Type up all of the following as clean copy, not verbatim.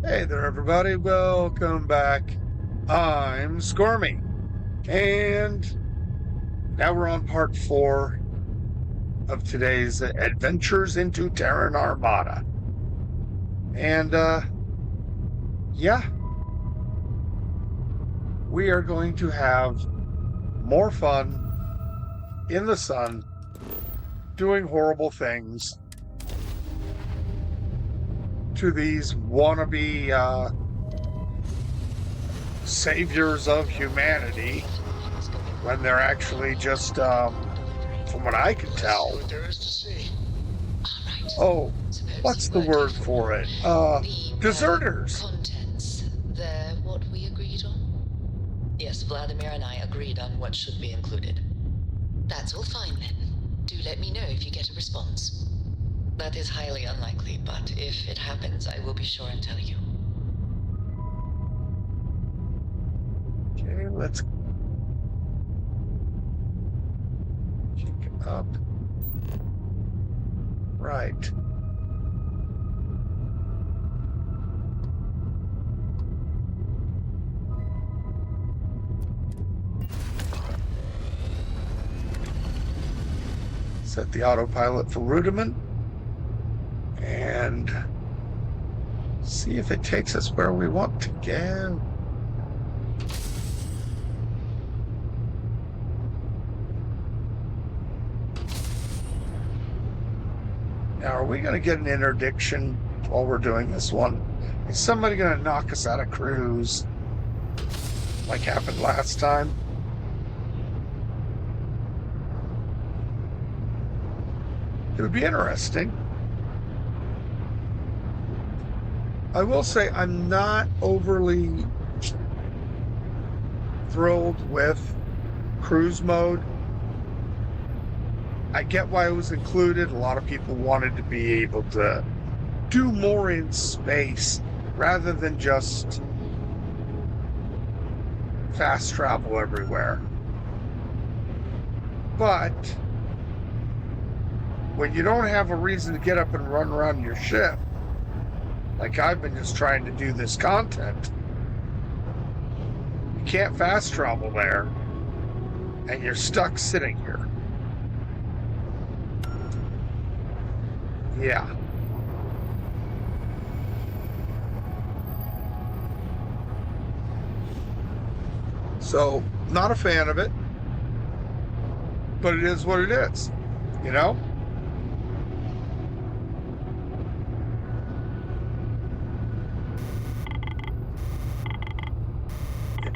Hey there, everybody. Welcome back. I'm Scormey. And now we're on part 4 of today's adventures into Terran Armada. And, yeah, we are going to have more fun in the sun doing horrible things to these wannabe, saviors of humanity when they're actually just, from what I can Let's see tell, what there is to see. oh, Suppose what's you the were word careful. for it? The Deserters. contents, they're what we agreed on? Yes, Vladimir and I agreed on what should be included. That's all fine then. Do let me know if you get a response. That is highly unlikely, but if it happens, I will be sure and tell you. Okay, let's kick up. Right. Set the autopilot for Rudiment and see if it takes us where we want to go. Now, are we going to get an interdiction while we're doing this one? Is somebody going to knock us out of cruise like happened last time? It would be interesting. I will say I'm not overly thrilled with cruise mode. I get why it was included. A lot of people wanted to be able to do more in space rather than just fast travel everywhere. But when you don't have a reason to get up and run around your ship, like I've been just trying to do this content, you can't fast travel there, and you're stuck sitting here. Yeah. So, not a fan of it, but it is what it is, you know?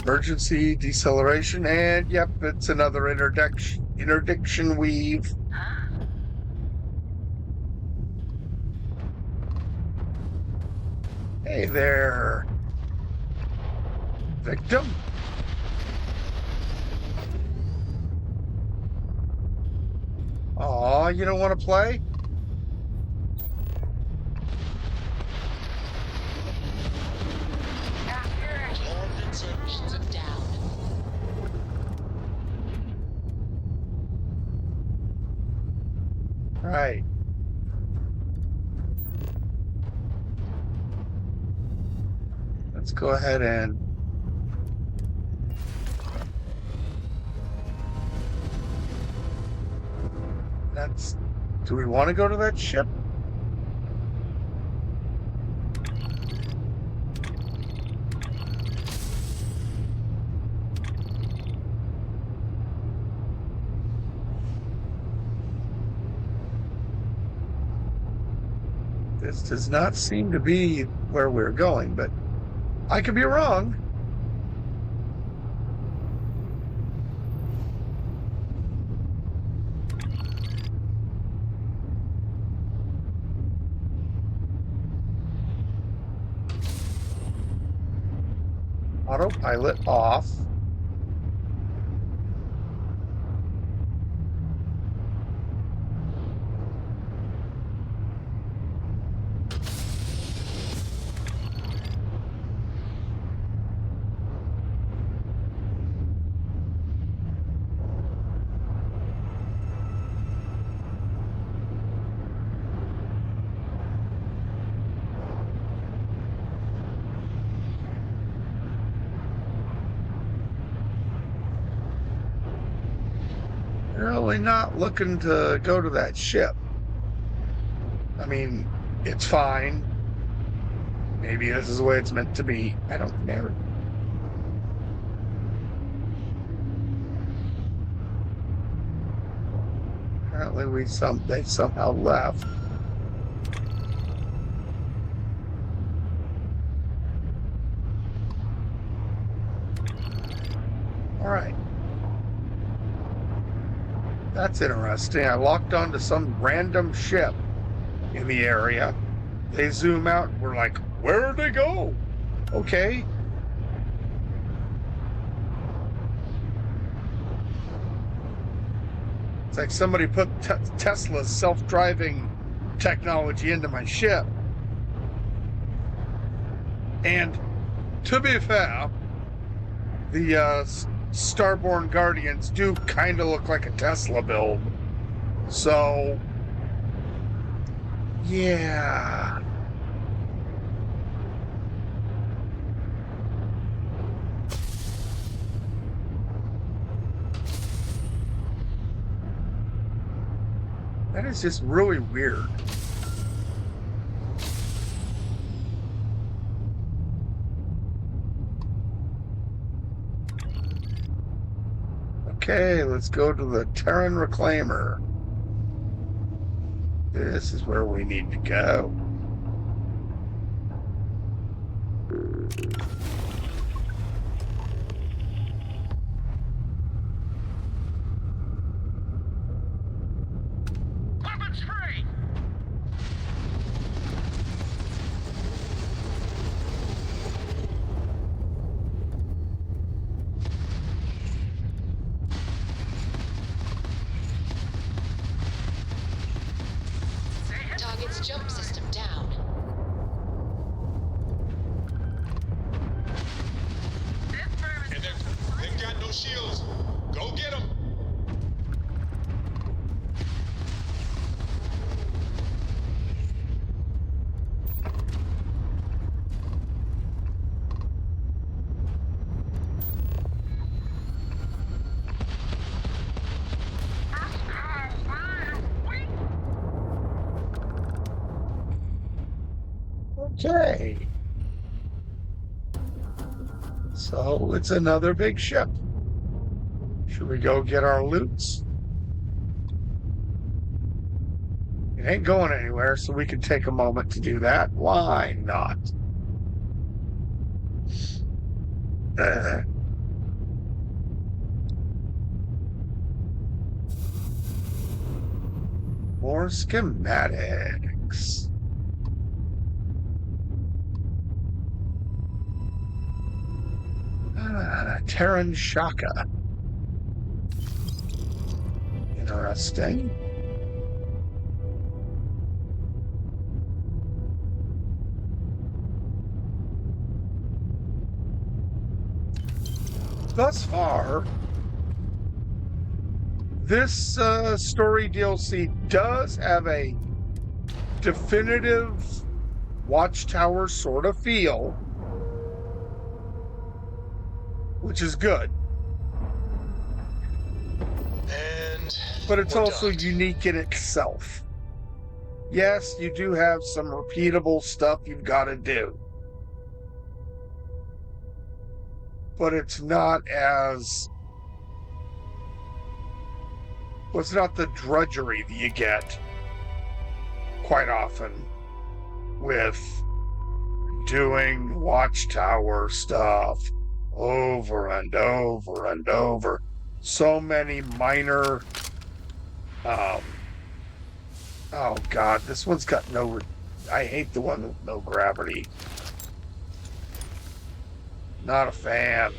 Emergency deceleration, and yep, it's another interdiction weave. Hey there, victim. Aw, you don't want to play? Coordinates are Down. Right. Let's go ahead and that's. Do we want to go to that ship? This does not seem to be where we're going, but I could be wrong. Autopilot off. really not looking to go to that ship. I mean, it's fine. Maybe this is the way it's meant to be. I don't know. Apparently they somehow left. All right. That's interesting. I locked onto some random ship in the area. They zoom out. We're like, where'd they go? Okay. It's like somebody put Tesla's self-driving technology into my ship. And to be fair, the Starborn Guardians do kind of look like a Tesla build. So, yeah. That is just really weird. Okay, let's go to the Terran Reclaimer. This is where we need to go. Target's jump system down. And they've got no shields. Go get them. Okay. So it's another big ship. Should we go get our loots? It ain't going anywhere, so we can take a moment to do that. Why not? More schematics. Terran Shaka. Interesting. Thus far, this story DLC does have a definitive Watchtower sort of feel, which is good. And But it's we're also done. unique in itself. Yes, you do have some repeatable stuff you've got to do. But it's not as... well, it's not the drudgery that you get quite often with doing Watchtower stuff over and over and over. So many minor... oh god, this one's got no... I hate the one with no gravity. Not a fan.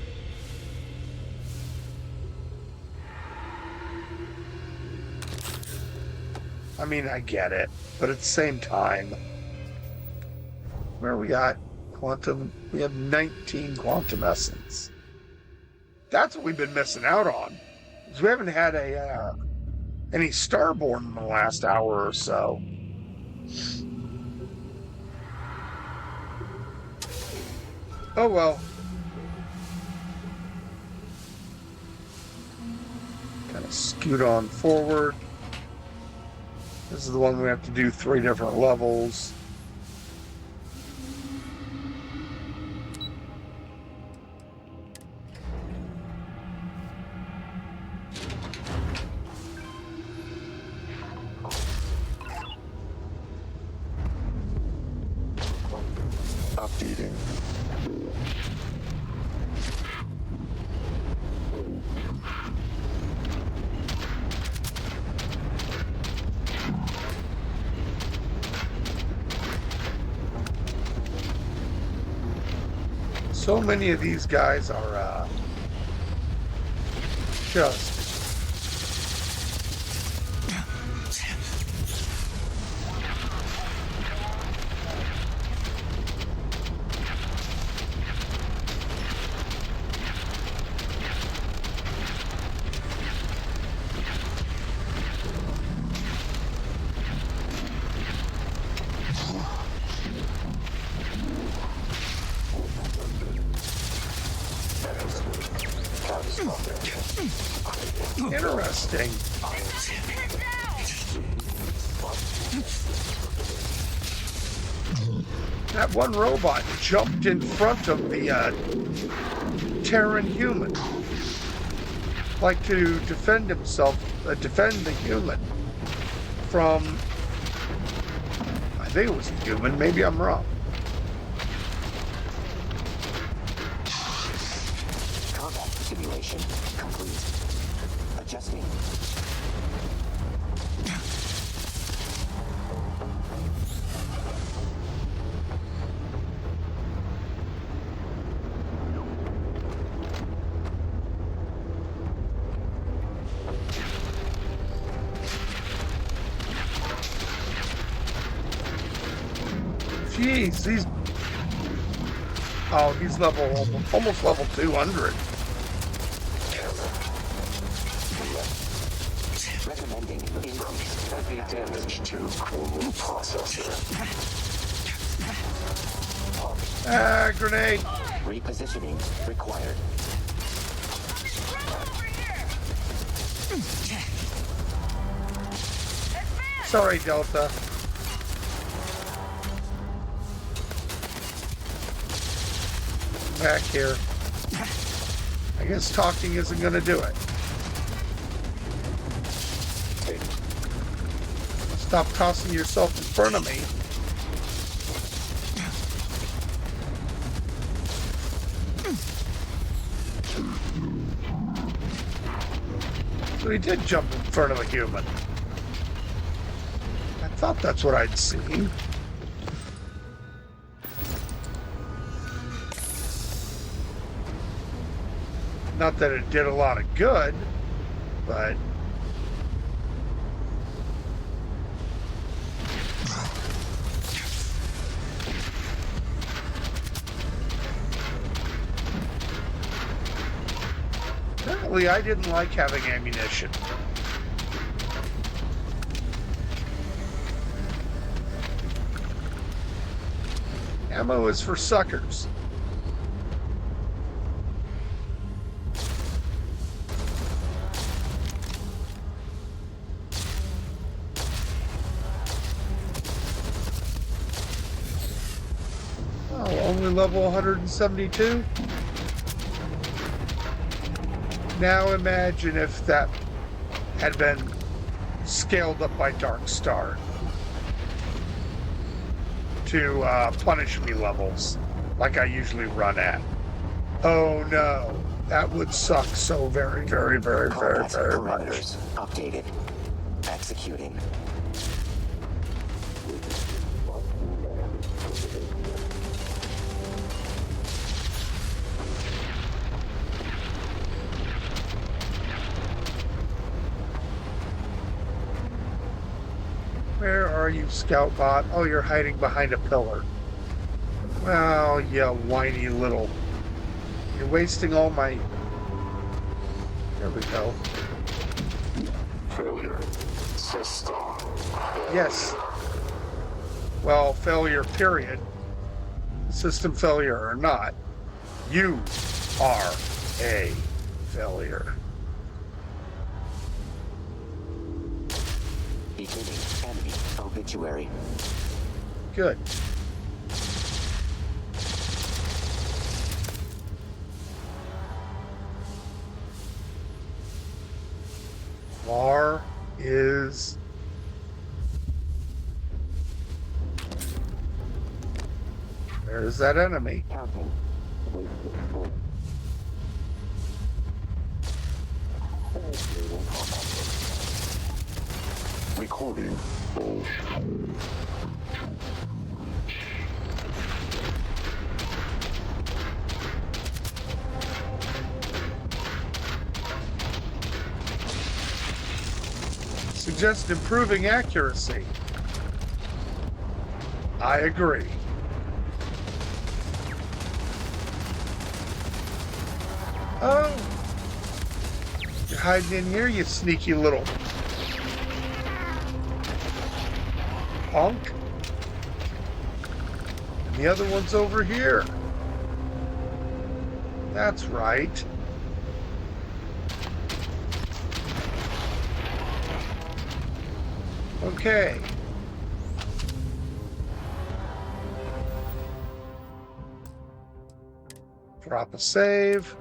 I mean, I get it, but at the same time, where we got quantum, we have 19 quantum essence. That's what we've been missing out on. Because we haven't had any Starborn in the last hour or so. Oh well. Gonna scoot on forward. This is the one we have to do 3 different levels. Updating. So many of these guys are just interesting. That one robot jumped in front of the Terran human, like to defend himself, defend the human from, I think it was a human, maybe I'm wrong. Combat simulation complete. Adjusting. Jeez, these... Oh, he's almost level 200. Recommending increased heavy damage to cranial processor. Grenade! Repositioning required. Sorry, Delta. Back here. I guess talking isn't going to do it. Stop tossing yourself in front of me. So he did jump in front of a human. I thought that's what I'd seen. Not that it did a lot of good, but... Apparently I didn't like having ammunition. Ammo is for suckers. Only level 172? Now imagine if that had been scaled up by Dark Star to punish me levels like I usually run at. Oh no, that would suck so very, very, very, very, very much. Updated. Executing. Where are you, Scout Bot? Oh, you're hiding behind a pillar. Well, you whiny little... You're wasting all my... There we go. Failure. System. Yes. Well, failure, period. System failure or not. You are a failure. Transmitting enemy obituary. Good. Var is... There's that enemy. Counting. Recording. Suggest improving accuracy. I agree. Oh! You're hiding in here, you sneaky little punk. And the other one's over here. That's right. Okay. Drop a save.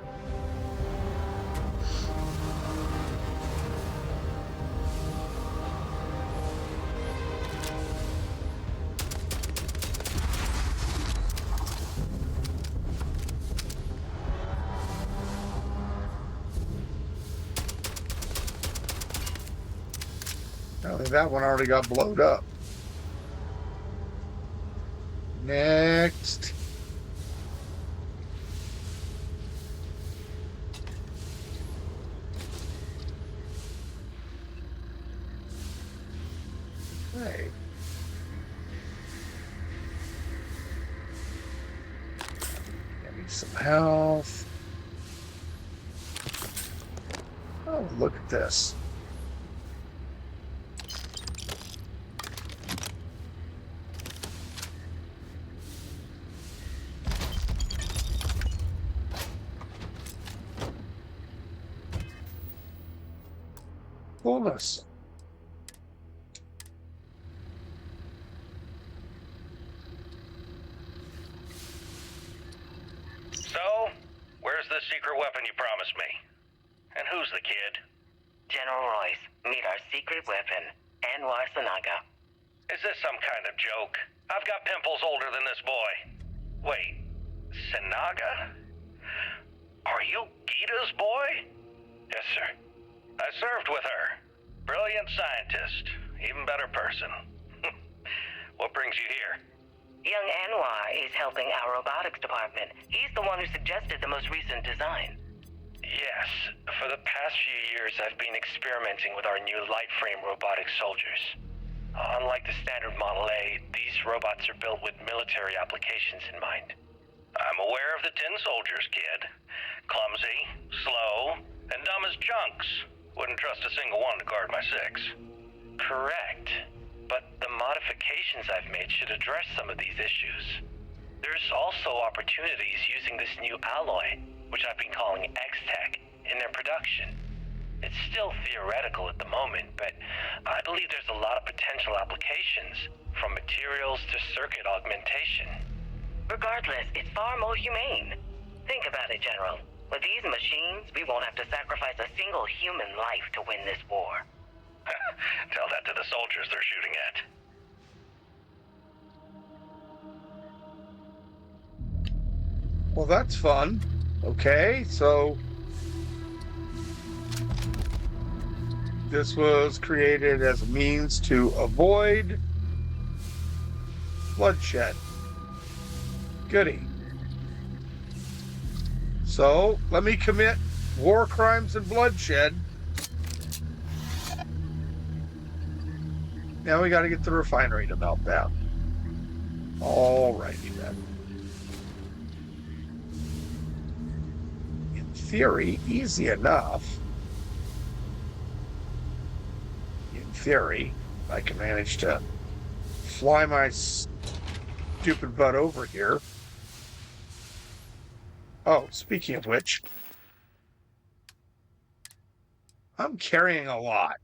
I think that one already got blowed up. Next. Hey. Give me some health. Oh, look at this. Coolness. So, where's the secret weapon you promised me? And who's the kid? General Royce, meet our secret weapon, Anwar Sanaga. Is this some kind of joke? I've got pimples older than this boy. Wait, Sanaga? Are you Gita's boy? Yes, sir. I served with her. Brilliant scientist. Even better person. What brings you here? Young Anwar is helping our robotics department. He's the one who suggested the most recent design. Yes. For the past few years, I've been experimenting with our new light frame robotic soldiers. Unlike the standard Model A, these robots are built with military applications in mind. I'm aware of the tin soldiers, kid. Clumsy, slow, and dumb as chunks. Wouldn't trust a single one to guard my six. Correct. But the modifications I've made should address some of these issues. There's also opportunities using this new alloy, which I've been calling X-Tech, in their production. It's still theoretical at the moment, but I believe there's a lot of potential applications, from materials to circuit augmentation. Regardless, it's far more humane. Think about it, General. With these machines, we won't have to sacrifice a single human life to win this war. Tell that to the soldiers they're shooting at. Well, that's fun. Okay, so this was created as a means to avoid bloodshed. Goody. So, let me commit war crimes and bloodshed. Now we got to get the refinery to melt down. Alrighty then. In theory, easy enough. In theory, I can manage to fly my stupid butt over here. Oh, speaking of which, I'm carrying a lot.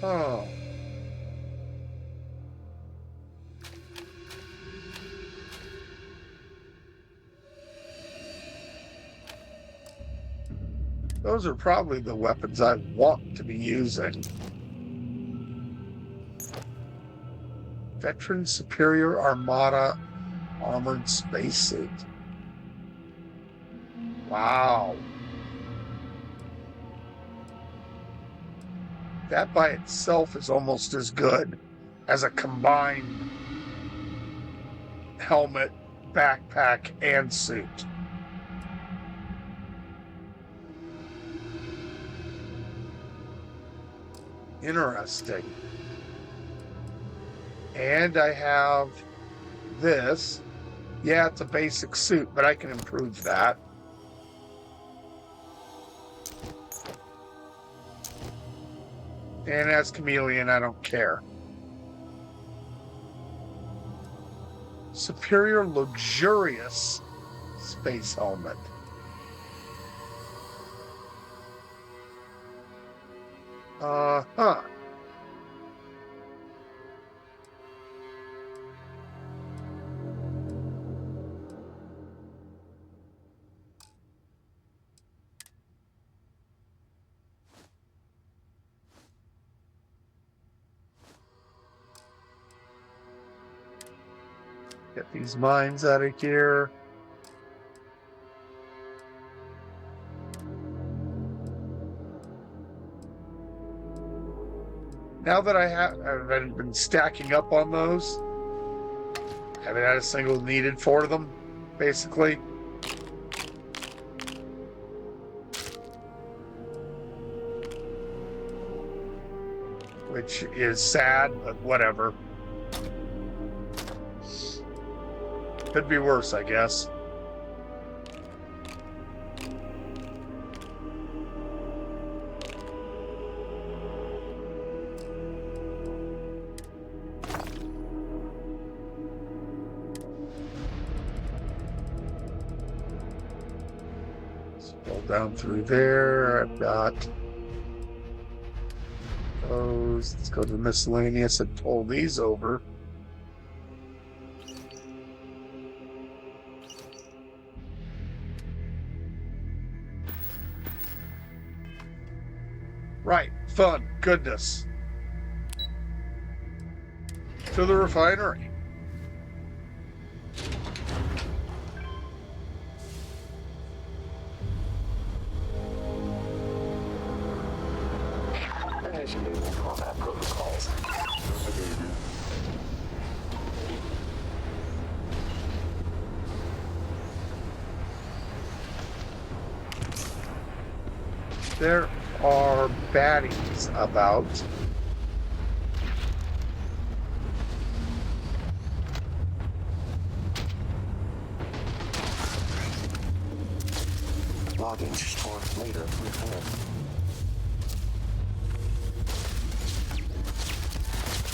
Oh. Those are probably the weapons I want to be using. Veteran Superior Armada Armored Spacesuit. Wow. That by itself is almost as good as a combined helmet, backpack, and suit. Interesting. And I have this. Yeah, it's a basic suit, but I can improve that. And as Chameleon, I don't care. Superior Luxurious Space Helmet. Uh-huh. Get these mines out of here. Now that I've been stacking up on those, haven't had a single needed for them, basically. Which is sad, but whatever. Could be worse, I guess. Scroll down through there. I've got those. Let's go to the miscellaneous and pull these over. Right, fun, goodness. To the refinery. Initiating combat protocols. There are baddies about. Login to store later.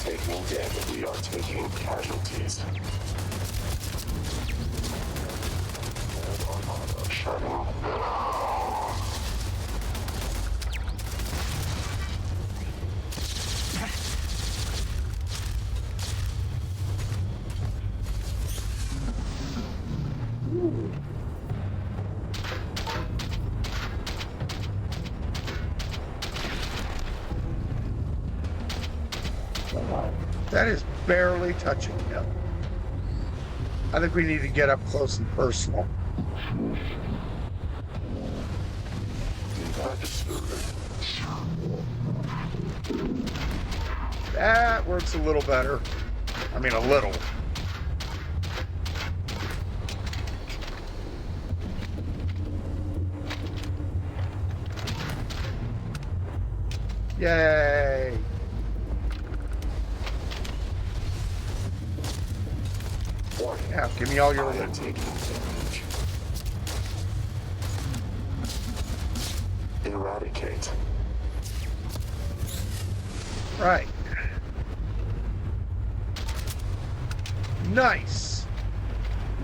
Taking damage, we are taking casualties. And Armada shutting. That is barely touching him. I think we need to get up close and personal. That works a little better. I mean, a little. Yay! Yeah, give me all your I am loot. taking damage. Eradicate. Right. Nice.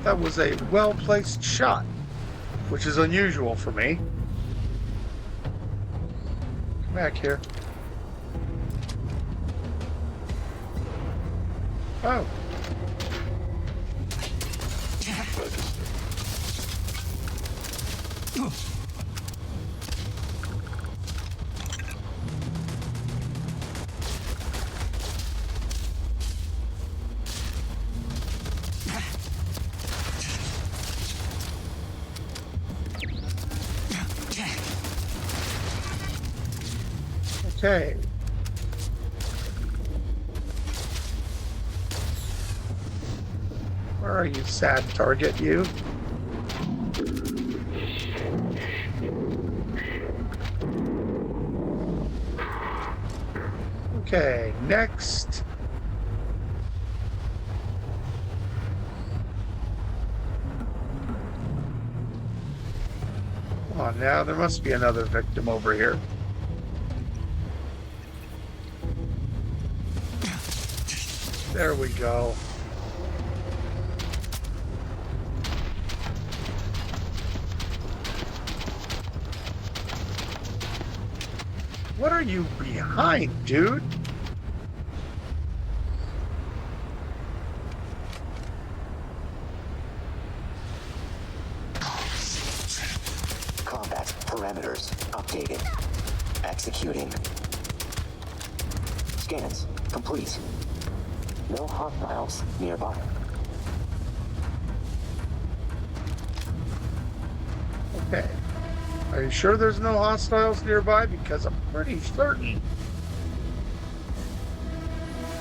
That was a well-placed shot, which is unusual for me. Come back here. Oh. Okay. Where are you, sad target, you? Okay, next. Come on now, there must be another victim over here. There we go. What are you behind, dude? Combat parameters updated. Executing. Scans complete. No hostiles nearby. Okay. Are you sure there's no hostiles nearby? Because I'm pretty certain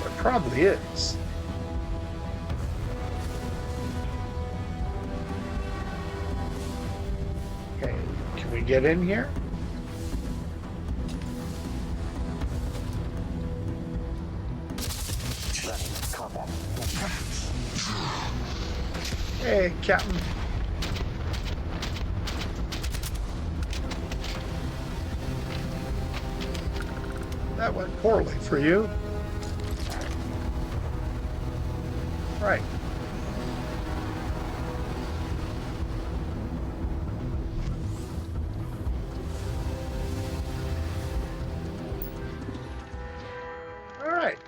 there probably is. Okay, can we get in here? Running combat. Hey, Captain. That went poorly for you. Right. All right.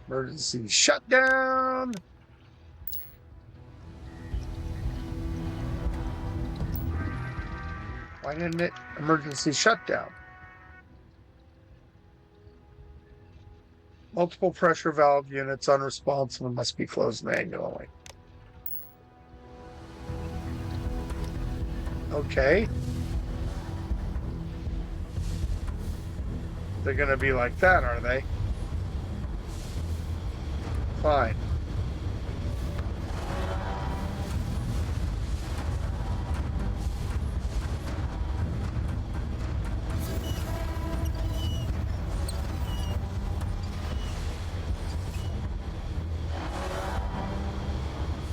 Emergency shutdown. Why didn't it emergency shutdown? Multiple pressure valve units unresponsive and must be closed manually. Okay. They're going to be like that, are they? Fine.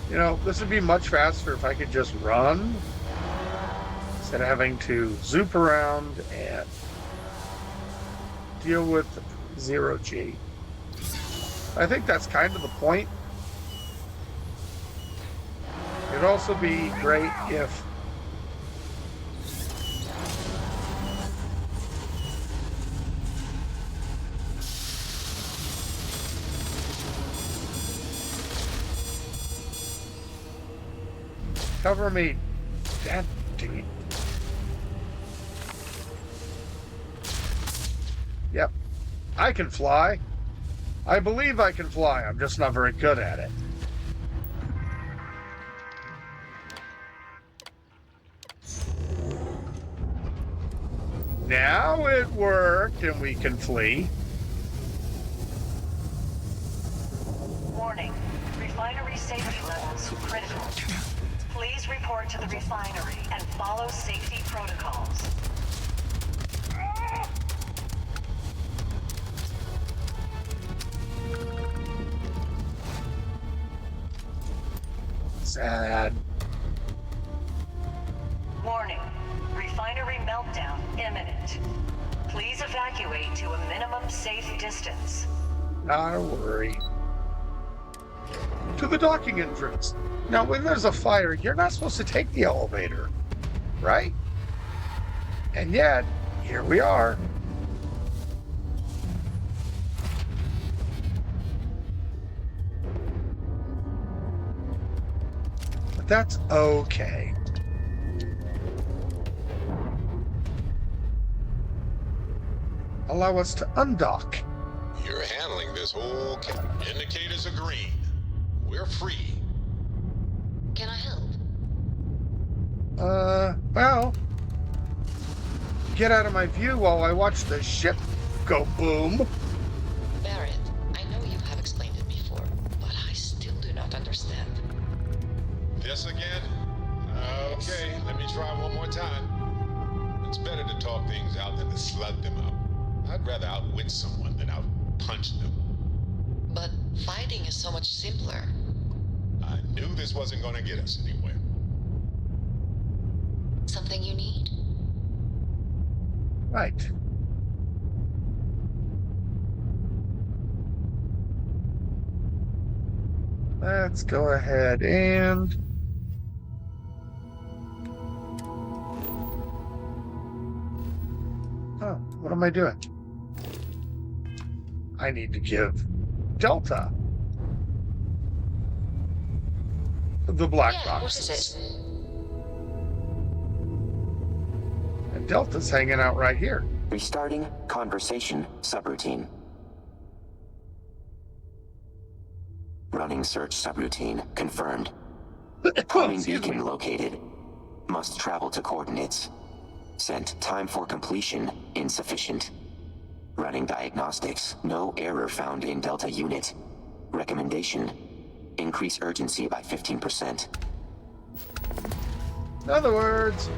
You know, this would be much faster if I could just run instead of having to zoop around and deal with zero G. I think that's kind of the point. It'd also be great if cover me, daddy. Yep, I can fly. I believe I can fly. I'm just not very good at it. Now it worked and we can flee. Warning. Refinery safety levels critical. Please report to the refinery and follow safety protocols. Sad. Warning. Refinery meltdown imminent. Please evacuate to a minimum safe distance. Not a worry. To the docking entrance. Now, when there's a fire, you're not supposed to take the elevator, right? And yet, here we are. that's okay. Allow us to undock. You're handling this whole indicators are green. We're free. Can I help? Well, get out of my view while I watch the ship go boom. Barrett, I know you have explained it before, but I still do not understand. This again? Okay, let me try one more time. It's better to talk things out than to slug them out. I'd rather outwit someone than outpunch them. But fighting is so much simpler. I knew this wasn't gonna get us anywhere. Something you need? Right. Let's go ahead and... Oh, what am I doing? I need to give Delta the black boxes. What is it? And Delta's hanging out right here. Restarting conversation subroutine. Running search subroutine confirmed. Homing Excuse beacon me. located. Must travel to coordinates. Sent time for completion insufficient. Running diagnostics. No error found in Delta unit. Recommendation. Increase urgency by 15%. In other words,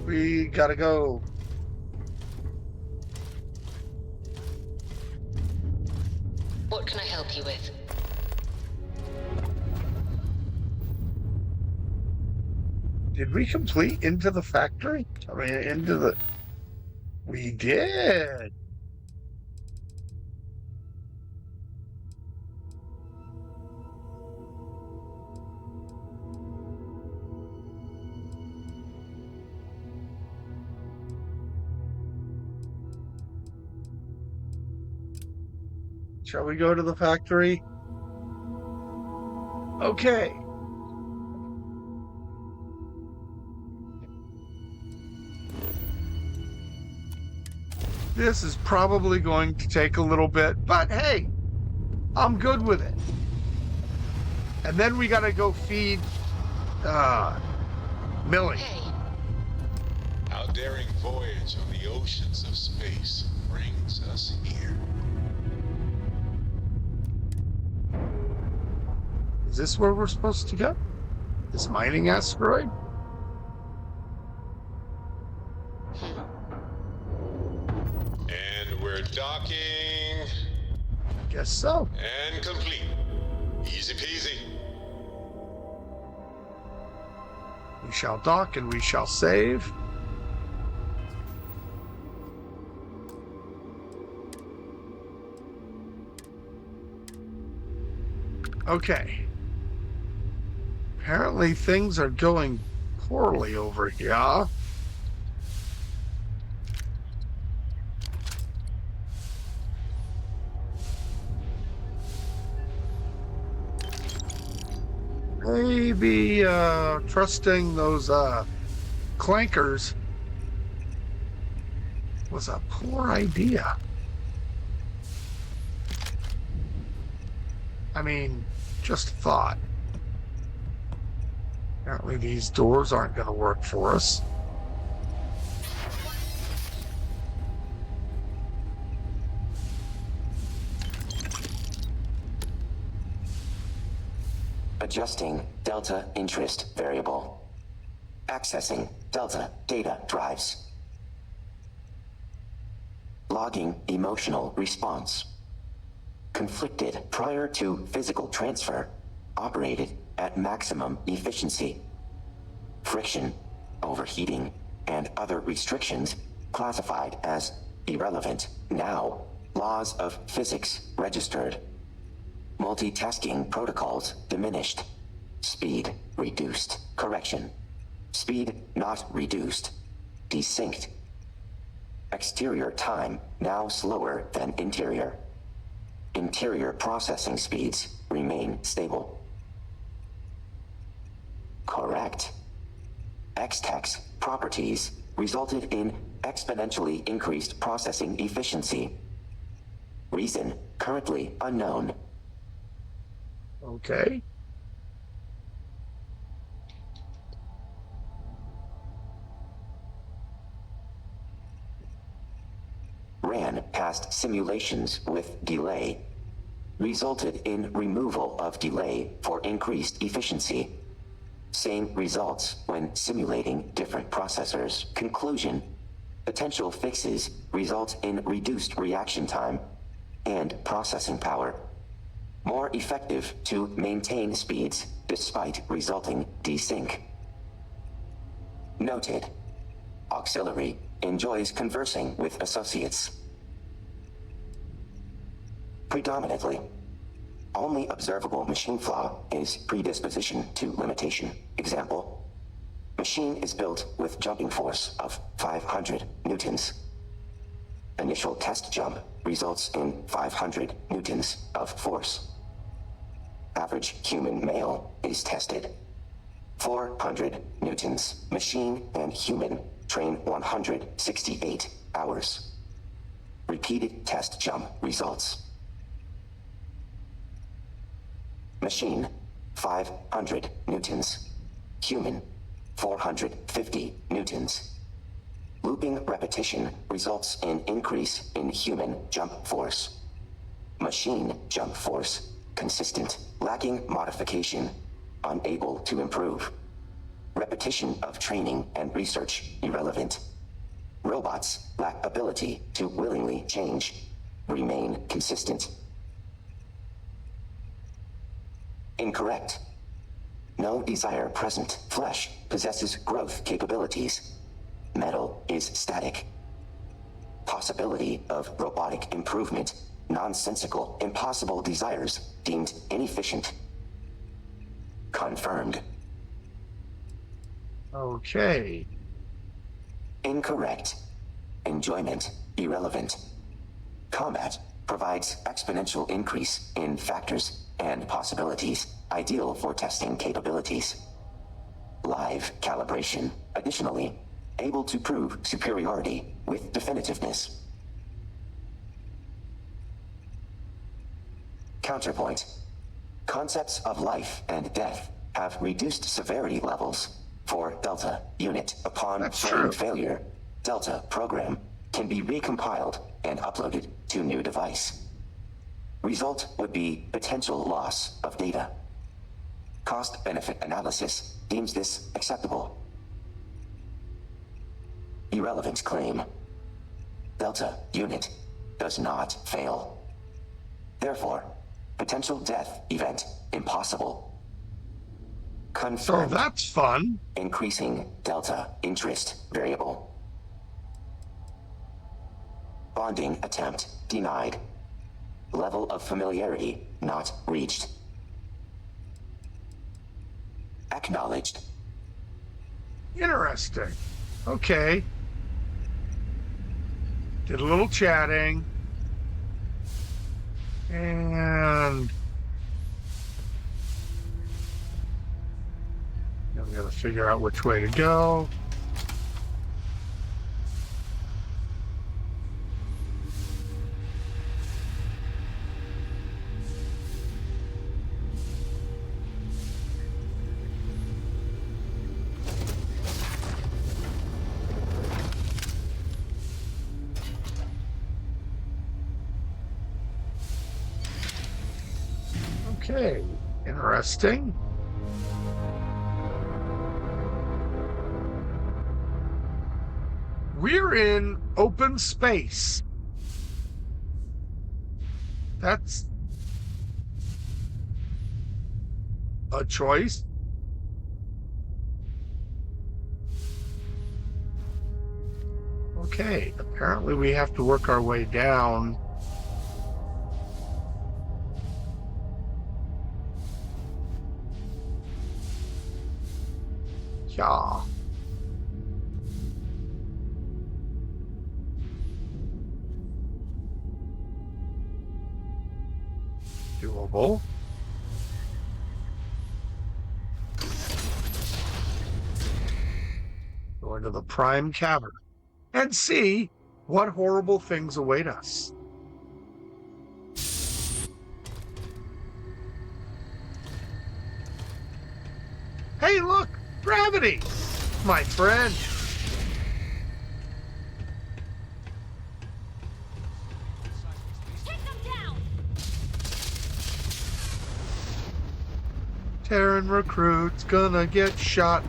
we gotta go. What can I help you with? Did we complete into the factory? I mean, into the... We did. Shall we go to the factory? Okay. This is probably going to take a little bit, but hey, I'm good with it. And then we gotta go feed Millie. Hey, Our daring voyage on the oceans of space brings us here. Is this where we're supposed to go? This mining asteroid? And we're docking Guess so. and complete. Easy peasy. We shall dock and we shall save. Okay. Apparently things are going poorly over here. Maybe trusting those clankers was a poor idea. I mean, just a thought. Apparently these doors aren't going to work for us. Adjusting Delta interest variable. Accessing Delta data drives. Logging emotional response. Conflicted prior to physical transfer. Operated at maximum efficiency. Friction, overheating, and other restrictions classified as irrelevant. Now, laws of physics registered. Multitasking protocols diminished. Speed reduced. Correction. Speed not reduced. Desynced. Exterior time now slower than interior. Interior processing speeds remain stable. Correct. X-Tech's properties resulted in exponentially increased processing efficiency. Reason currently unknown. Okay. Ran past simulations with delay. Resulted in removal of delay for increased efficiency. Same results when simulating different processors. Conclusion: potential fixes result in reduced reaction time and processing power. More effective to maintain speeds despite resulting desync. Noted. Auxiliary enjoys conversing with associates. Predominantly. Only observable machine flaw is predisposition to limitation. Example: machine is built with jumping force of 500 newtons. Initial test jump results in 500 newtons of force. Average human male is tested. 400 newtons. Machine and human train 168 hours. Repeated test jump results. Machine, 500 newtons. Human, 450 newtons. Looping repetition results in increase in human jump force. Machine jump force, consistent, lacking modification, unable to improve. Repetition of training and research irrelevant. Robots lack ability to willingly change, remain consistent. Incorrect. No desire present. Flesh possesses growth capabilities. Metal is static. Possibility of robotic improvement. Nonsensical, impossible desires deemed inefficient. Confirmed. Okay. Incorrect. Enjoyment irrelevant. Combat provides exponential increase in factors and possibilities, ideal for testing capabilities. Live calibration, additionally, able to prove superiority with definitiveness. Counterpoint. Concepts of life and death have reduced severity levels for Delta unit. Upon That's frame true. failure, Delta program can be recompiled and uploaded to new device. Result would be potential loss of data. Cost-benefit analysis deems this acceptable. Irrelevant claim. Delta unit does not fail. Therefore, potential death event impossible. So Confirmed. that's fun. Increasing delta interest variable. Bonding attempt denied. Level of familiarity not reached. Acknowledged. Interesting. Okay. Did a little chatting. And now we gotta figure out which way to go. Okay, interesting. We're in open space. That's a choice. Okay, apparently we have to work our way down. Yeah. Doable. into the Prime Cavern and see what horrible things await us. Hey, look! Gravity! My friend! Take them down! Terran recruit's gonna get shot.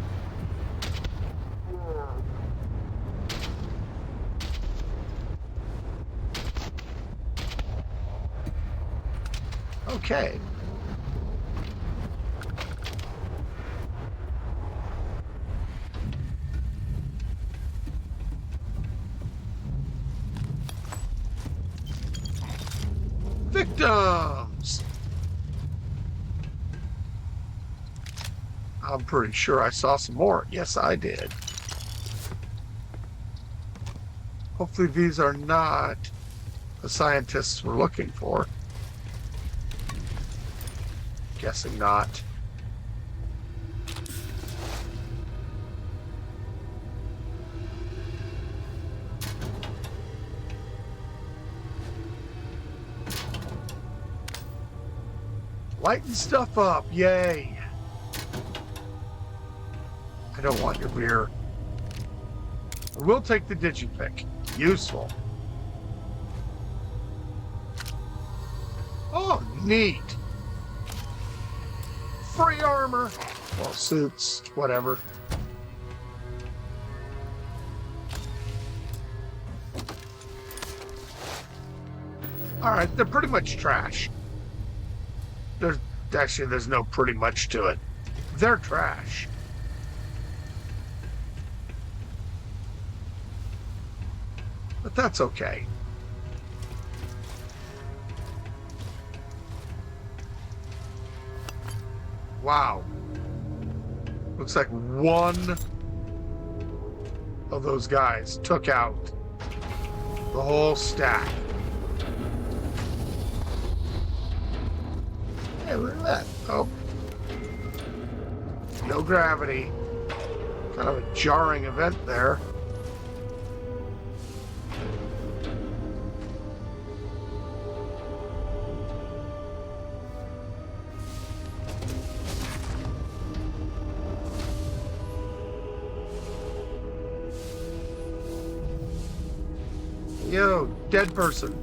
Okay. Victims! I'm pretty sure I saw some more. Yes, I did. Hopefully these are not the scientists we're looking for. Guessing not. Lighten stuff up, yay! I don't want your beer. I will take the digipick. Useful. Oh, neat. Free armor. Well, suits, whatever. Alright, they're pretty much trash. There's no pretty much to it. They're trash. But that's okay. Wow. Looks like one of those guys took out the whole stack. Hey, look at that. Oh. No gravity. Kind of a jarring event there. Yo, dead person.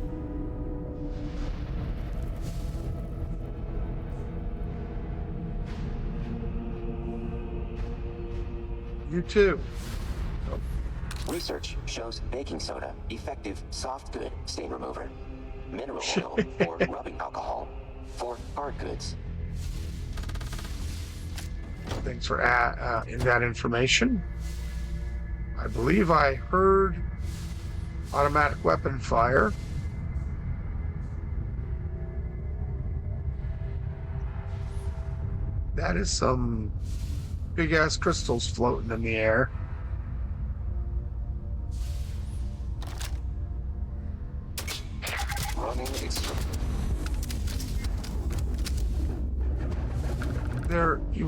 You too. Research shows baking soda, effective soft good stain remover. Mineral oil or rubbing alcohol for hard goods. Thanks for in that information. I believe I heard automatic weapon fire. That is some big ass crystals floating in the air.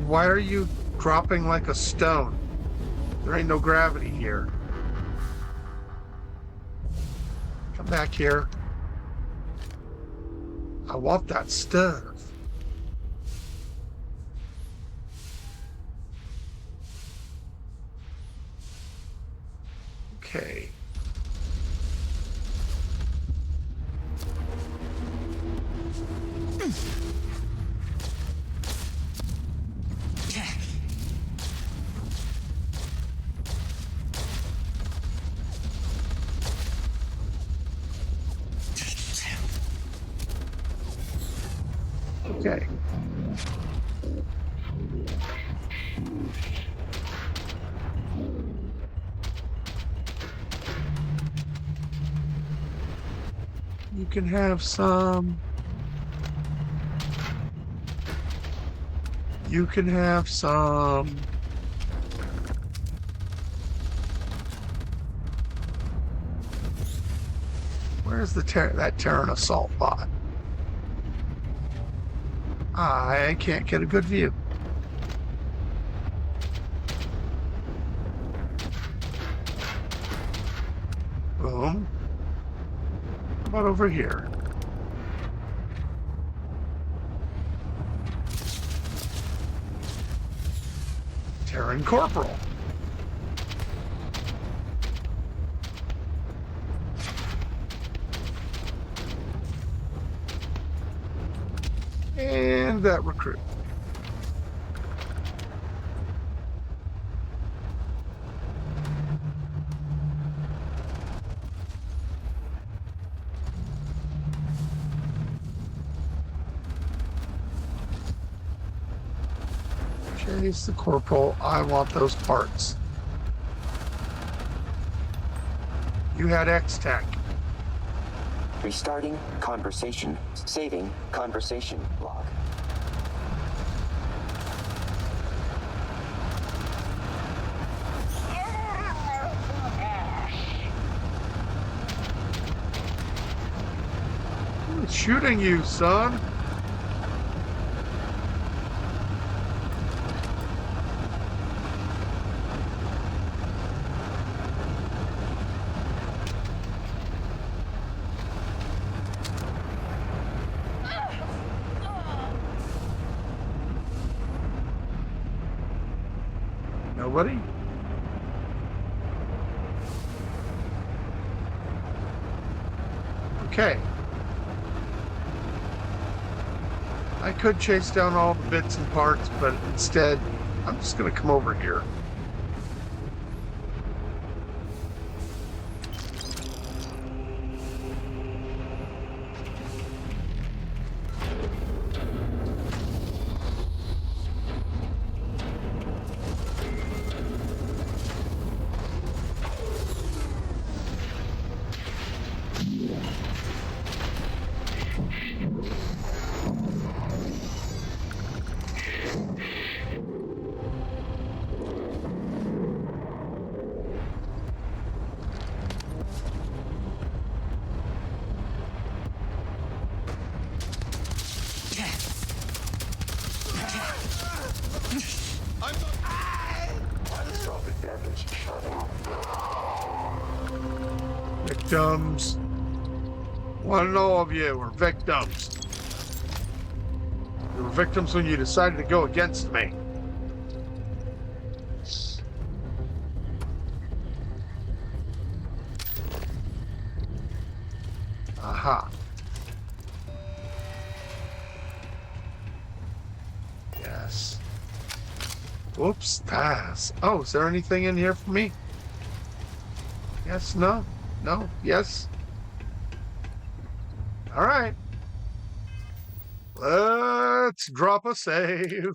Why are you dropping like a stone? There ain't no gravity here. Come back here. I want that stuff. Okay. Okay. You can have some. You can have some. Where's the that Terran assault bot? I can't get a good view. Boom. How about over here? Terran Corporal. And that recruit. Chase the corporal. I want those parts. You had X-Tech. Restarting conversation. Saving conversation log. Who's shooting you, son? Nobody? Okay. I could chase down all the bits and parts, but instead, I'm just going to come over here. Victims. One and all of you were victims. You were victims when you decided to go against me. Aha. Yes. Whoops, pass. Oh, is there anything in here for me? Yes, no, no, yes. All right. Let's drop a save.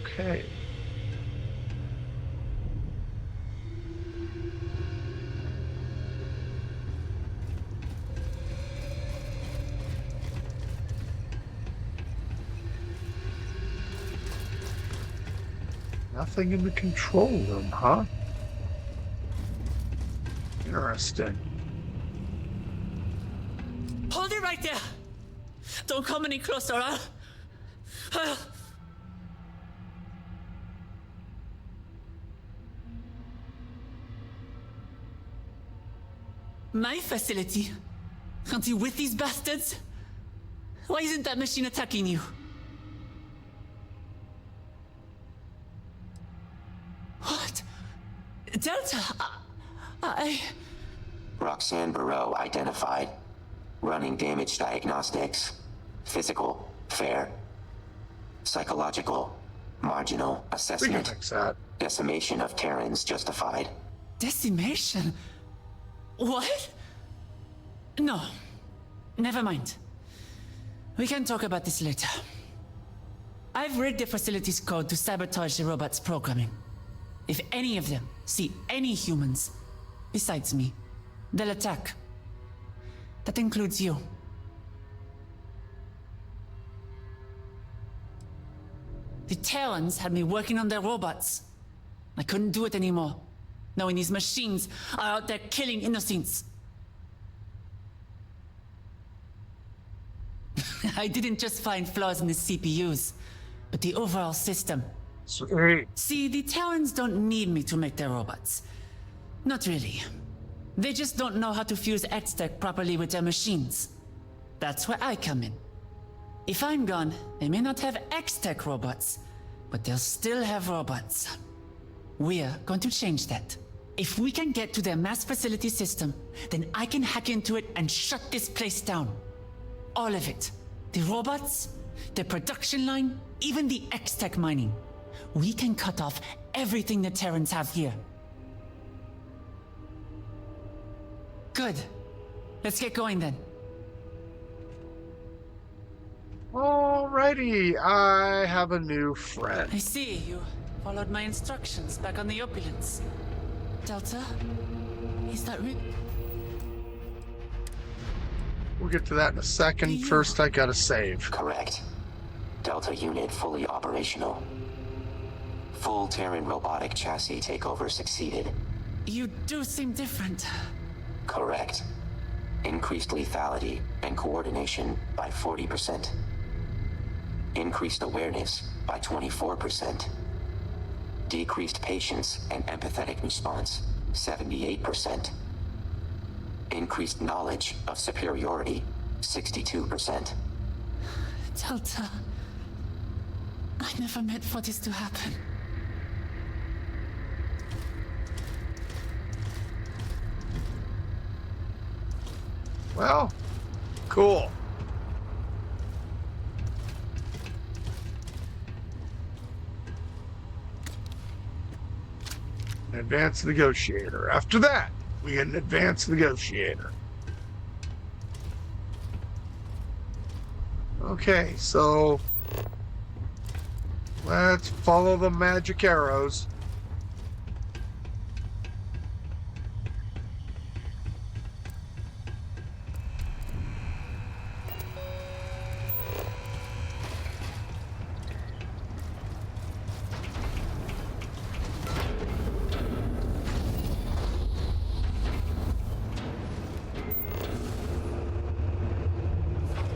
Okay. Nothing in the control room, huh? Interesting. Hold it right there! Don't come any closer, I'll... My facility? Aren't you with these bastards? Why isn't that machine attacking you? What? Delta? I... Roxanne Barreau identified. Running damage diagnostics. Physical, fair. Psychological, marginal. We can Assessment. fix that. Decimation of Terrans justified. Decimation? What? No. Never mind. We can talk about this later. I've read the facility's code to sabotage the robot's programming. If any of them see any humans besides me, they'll attack. That includes you. The Terrans had me working on their robots. I couldn't do it anymore, knowing these machines are out there killing innocents. I didn't just find flaws in the CPUs, but the overall system. Sweet. See, the Terrans don't need me to make their robots. Not really. They just don't know how to fuse X-Tech properly with their machines. That's where I come in. If I'm gone, they may not have X-Tech robots, but they'll still have robots. We're going to change that. If we can get to their mass facility system, then I can hack into it and shut this place down. All of it. The robots, the production line, even the X-Tech mining. We can cut off everything the Terrans have here. Good. Let's get going then. Alrighty, I have a new friend. I see, you followed my instructions back on the opulence. Delta? Is that right? We'll get to that in a second. First, I gotta save. Correct. Delta unit fully operational. Full Terran robotic chassis takeover succeeded. You do seem different. Correct. Increased lethality and coordination by 40%. Increased awareness by 24%. Decreased patience and empathetic response, 78%. Increased knowledge of superiority, 62%. Delta. I never meant for this to happen. Well, cool. An advanced negotiator. After that, we get an advanced negotiator. Okay, so let's follow the magic arrows.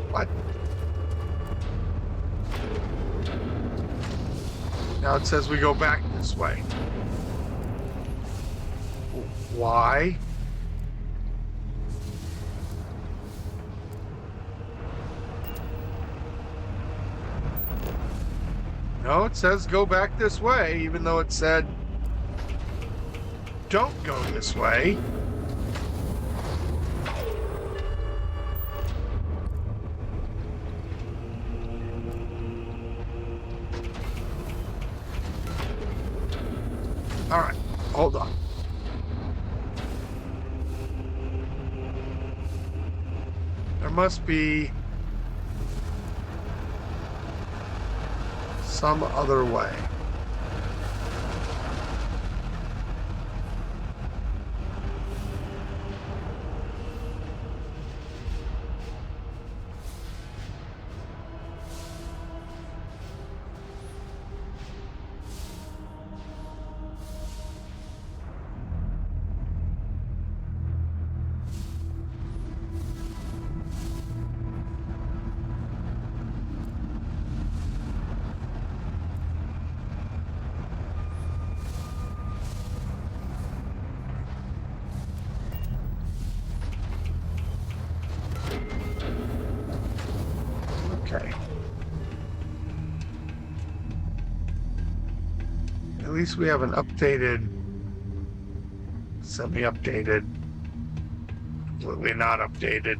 What? Now it says we go back this way. Why? No, it says go back this way, even though it said don't go this way. All right, hold on. There must be some other way. Okay. At least we have an updated, semi-updated, completely not updated.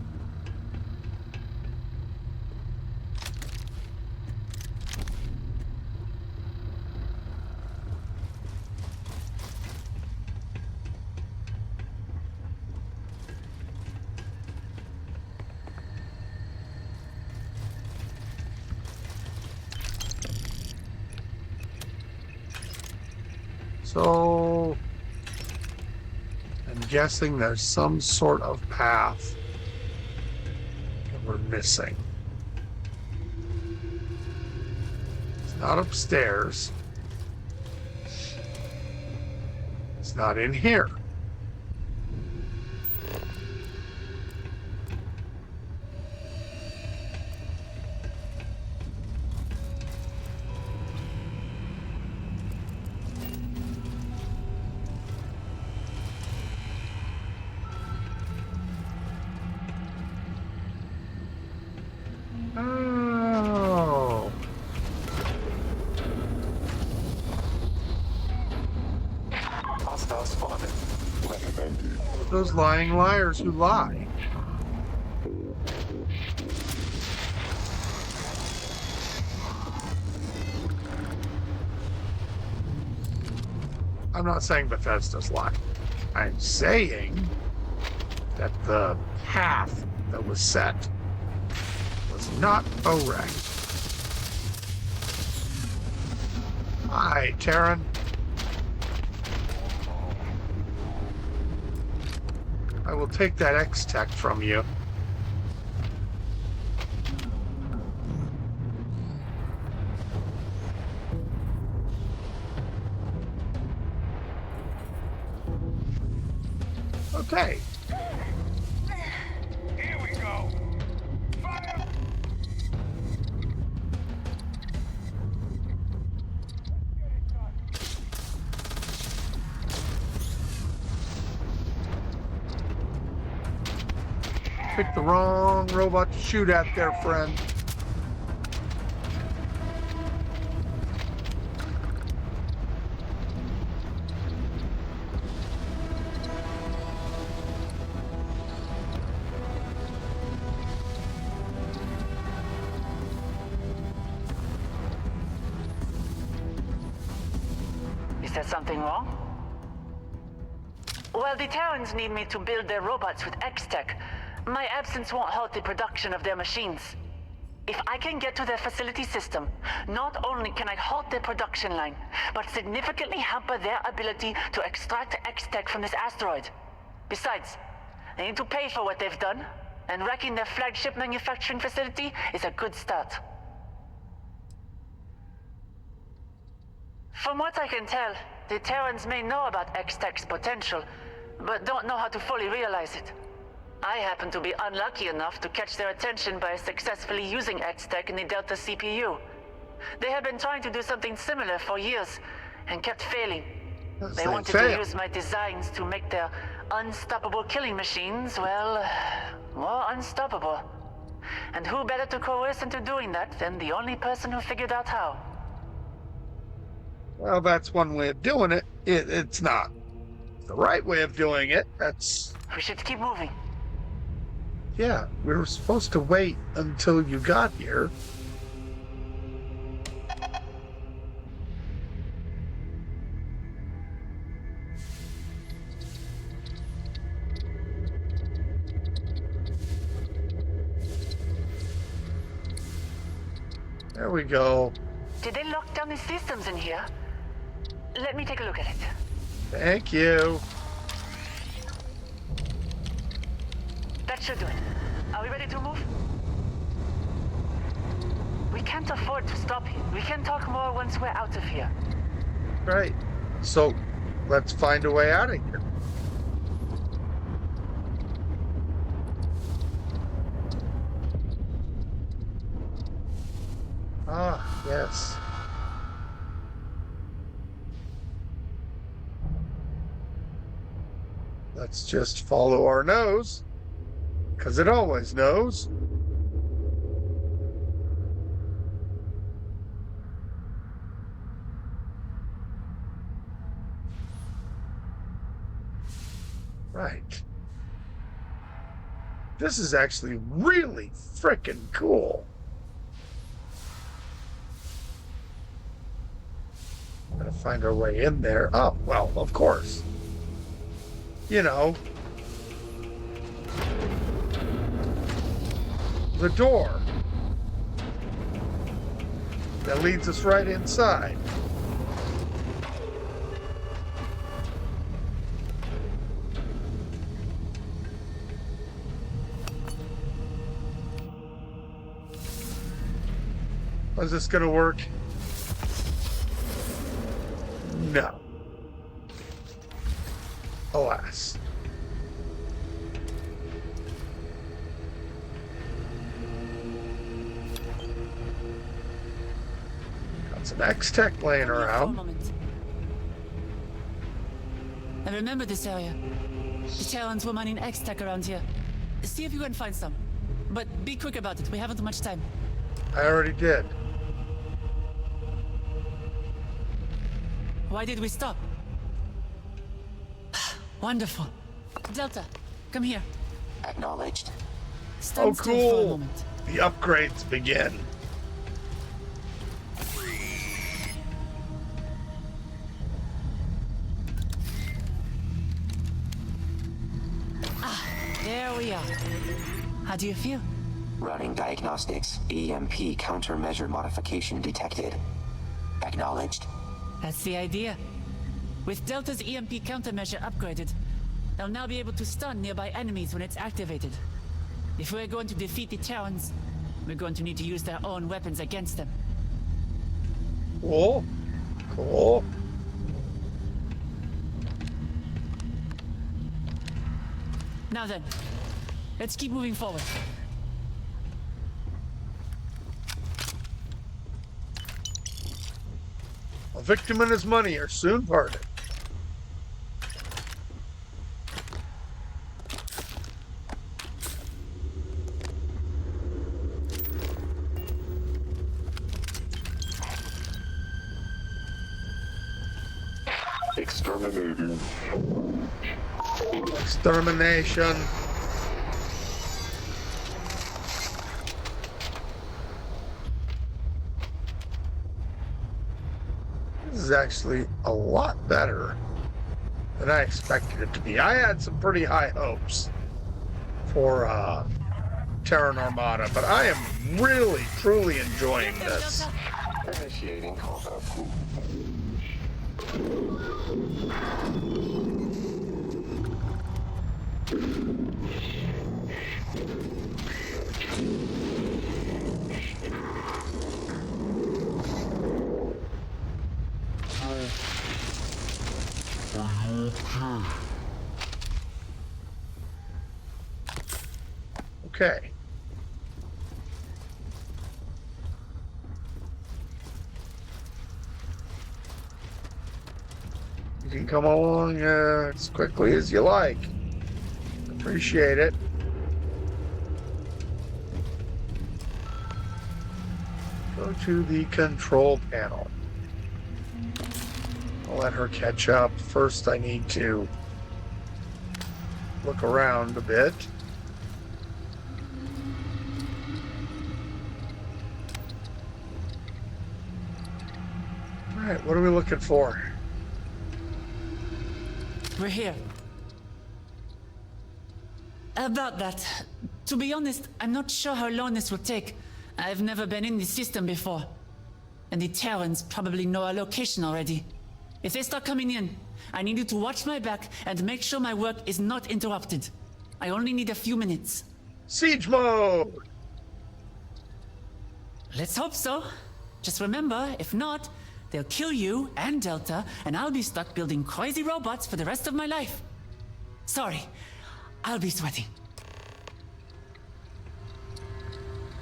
So, I'm guessing there's some sort of path that we're missing. It's not upstairs. It's not in here. Those lying liars who lie. I'm not saying Bethesda's lying. I'm saying that the path that was set was not correct. Hi, Terran. I will take that X-Tech from you. Okay. Here we go. Fire! Picked the wrong robot to shoot at there, friend. Is there something wrong? Well, the Terrans need me to build their robots with X-Tech. My absence won't halt the production of their machines. If I can get to their facility system, not only can I halt their production line, but significantly hamper their ability to extract X-Tech from this asteroid. Besides, they need to pay for what they've done, and wrecking their flagship manufacturing facility is a good start. From what I can tell, the Terrans may know about X-Tech's potential, but don't know how to fully realize it. I happen to be unlucky enough to catch their attention by successfully using X-Tech in the Delta CPU. They have been trying to do something similar for years, and kept failing. They wanted to use my designs to make their unstoppable killing machines, well, more unstoppable. And who better to coerce into doing that than the only person who figured out how? Well, that's one way of doing it. It's not the right way of doing it. That's... We should keep moving. Yeah, we were supposed to wait until you got here. There we go. Did they lock down the systems in here? Let me take a look at it. Thank you. That should do it. Are we ready to move? We can't afford to stop here. We can talk more once we're out of here. Right. So, let's find a way out of here. Ah, yes. Let's just follow our nose, because it always knows. Right. This is actually really frickin' cool. Gotta find our way in there. Oh, well, of course. You know. The door that leads us right inside. How's this gonna work? No. Alas. Got some X-Tech laying around. I remember this area. The Terrans were mining X-Tech around here. See if you can find some. But be quick about it, we haven't much time. I already did. Why did we stop? Wonderful. Delta, come here. Acknowledged. Stand Oh, still for a cool. moment. The upgrades begin. There we are. How do you feel? Running diagnostics. EMP countermeasure modification detected. Acknowledged. That's the idea. With Delta's EMP countermeasure upgraded, they'll now be able to stun nearby enemies when it's activated. If we're going to defeat the Terrans, we're going to need to use their own weapons against them. Cool. Cool. Now then, let's keep moving forward. A victim and his money are soon parted. Exterminating. Extermination. This is actually a lot better than I expected it to be. I had some pretty high hopes for Terran Armada, but I am really, truly enjoying this. Initiating combat. Okay. You can come along as quickly as you like. Appreciate it. Go to the control panel. I'll let her catch up. First, I need to look around a bit. All right, what are we looking for? We're here. About that, to be honest, I'm not sure how long this will take. I've never been in this system before. And the Terrans probably know our location already. If they start coming in, I need you to watch my back and make sure my work is not interrupted. I only need a few minutes. Siege mode! Let's hope so. Just remember, if not, they'll kill you and Delta, and I'll be stuck building crazy robots for the rest of my life. Sorry, I'll be sweating.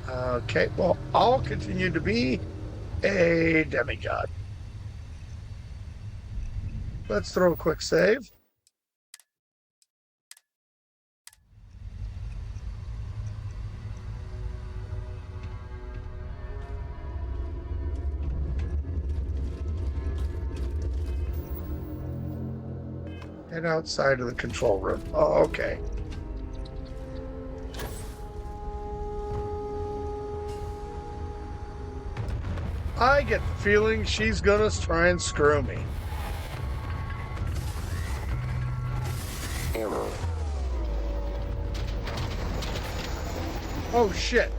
Okay, well, I'll continue to be a demigod. Let's throw a quick save. Head outside of the control room. Oh, okay. I get the feeling she's gonna try and screw me. Error. Oh shit.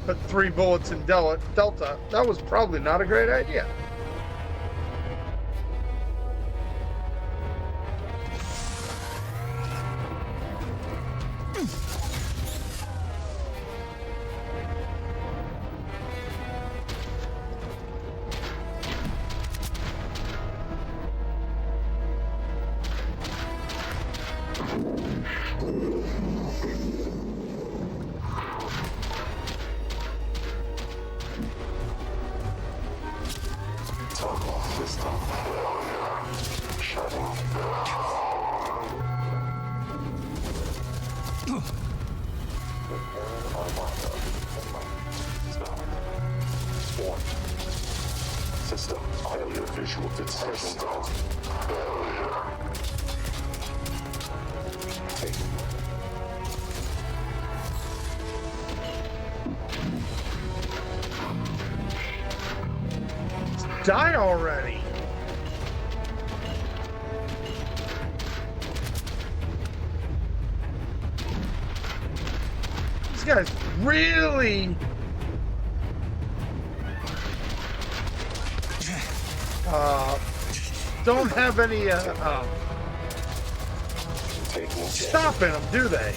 Put 3 bullets in Delta. That was probably not a great idea. Toggle system failure. Shutting down. Repairing Armada. Stop. Warning. System audio visual detection. Take. Die already. These guys really don't have any stopping them, do they?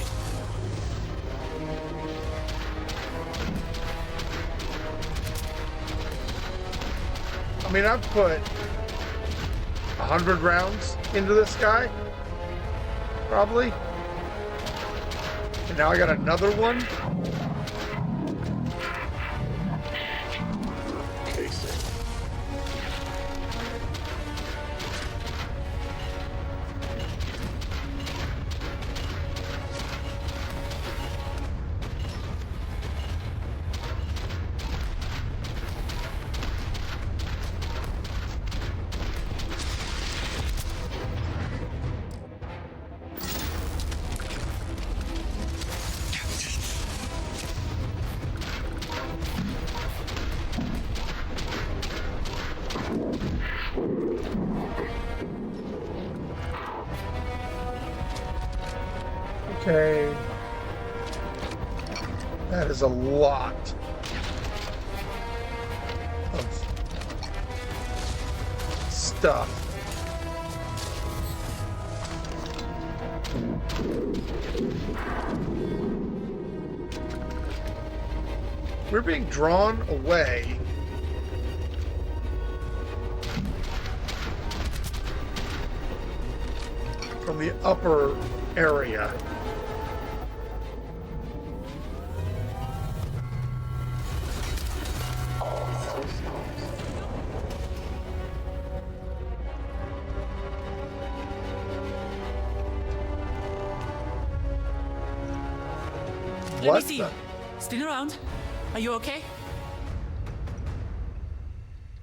I mean, I've put 100 rounds into this guy, probably. And now I got another one. Okay. That is a lot of stuff. We're being drawn away from the upper area. Let me see. Still around? Are you okay?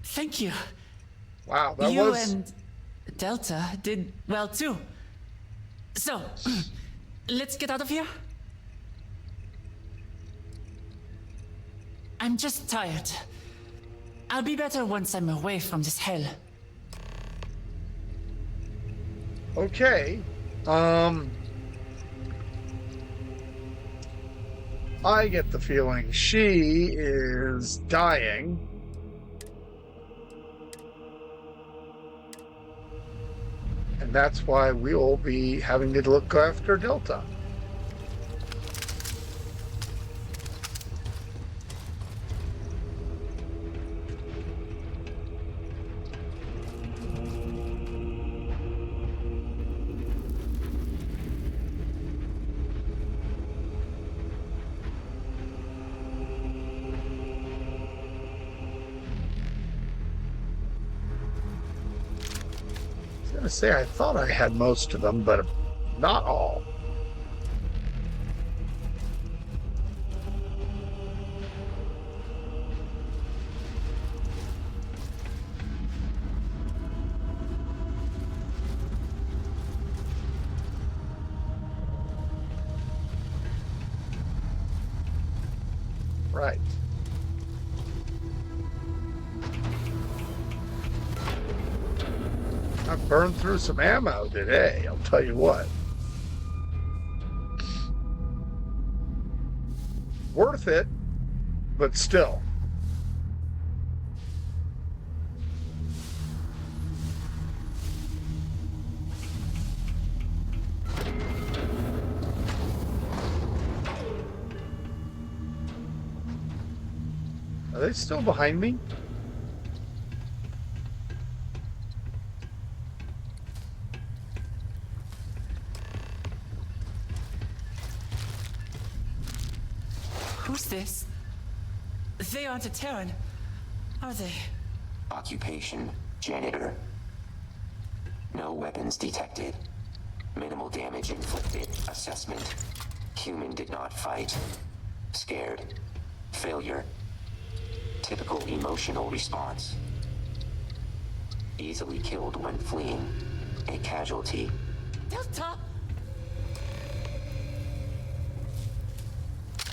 Thank you. Wow, that you was... and Delta did well too. So, let's get out of here. I'm just tired. I'll be better once I'm away from this hell. Okay. I get the feeling she is dying. And that's why we'll be having to look after Delta. Say I thought I had most of them, but not all. Right. I burned through some ammo today, I'll tell you what. Worth it, but still. Are they still behind me? Who's this? They aren't a Terran, are they? Occupation, janitor. No weapons detected. Minimal damage inflicted. Assessment. Human did not fight. Scared. Failure. Typical emotional response. Easily killed when fleeing. A casualty. Delta!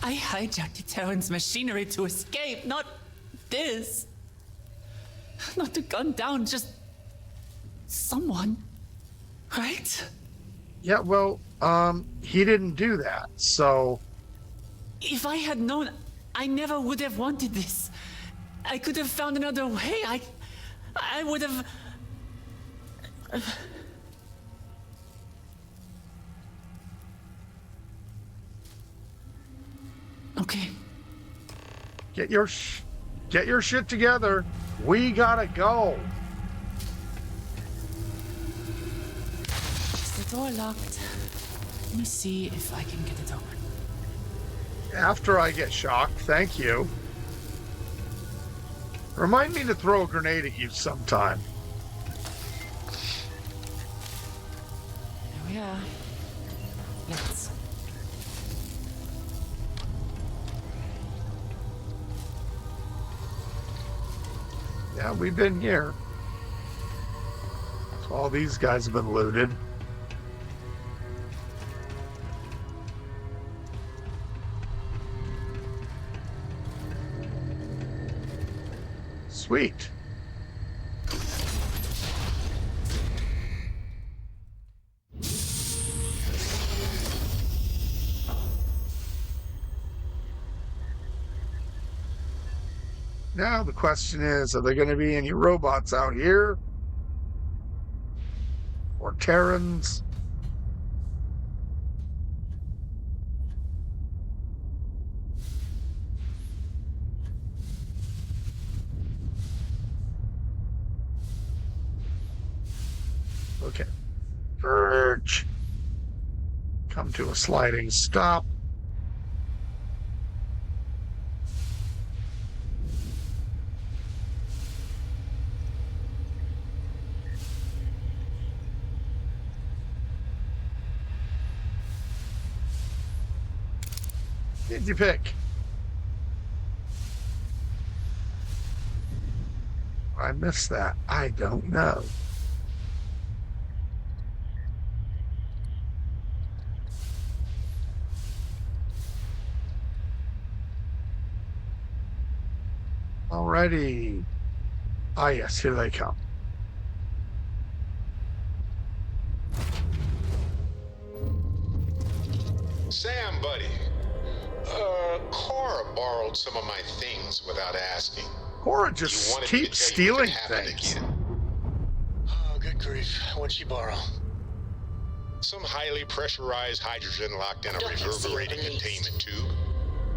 I hijacked the Terran's machinery to escape, not this. Not to gun down just someone, right? Yeah, well, he didn't do that, so... If I had known, I never would have wanted this. I could have found another way. I would have... Okay. Get your shit together. We gotta go. Is the door locked? Let me see if I can get it open. After I get shocked, thank you. Remind me to throw a grenade at you sometime. Here we are. Let's. Yeah, we've been here. So all these guys have been looted. Sweet. Now the question is, are there going to be any robots out here? Or Terrans? Okay. Verge. Come to a sliding stop. Did you pick? I missed that. I don't know. Alrighty. Ah, yes, here they come. Sam, buddy. Cora borrowed some of my things without asking. Cora just keeps stealing things. Oh, good grief. What'd she borrow? Some highly pressurized hydrogen locked in a Don't you see reverberating the least? containment tube.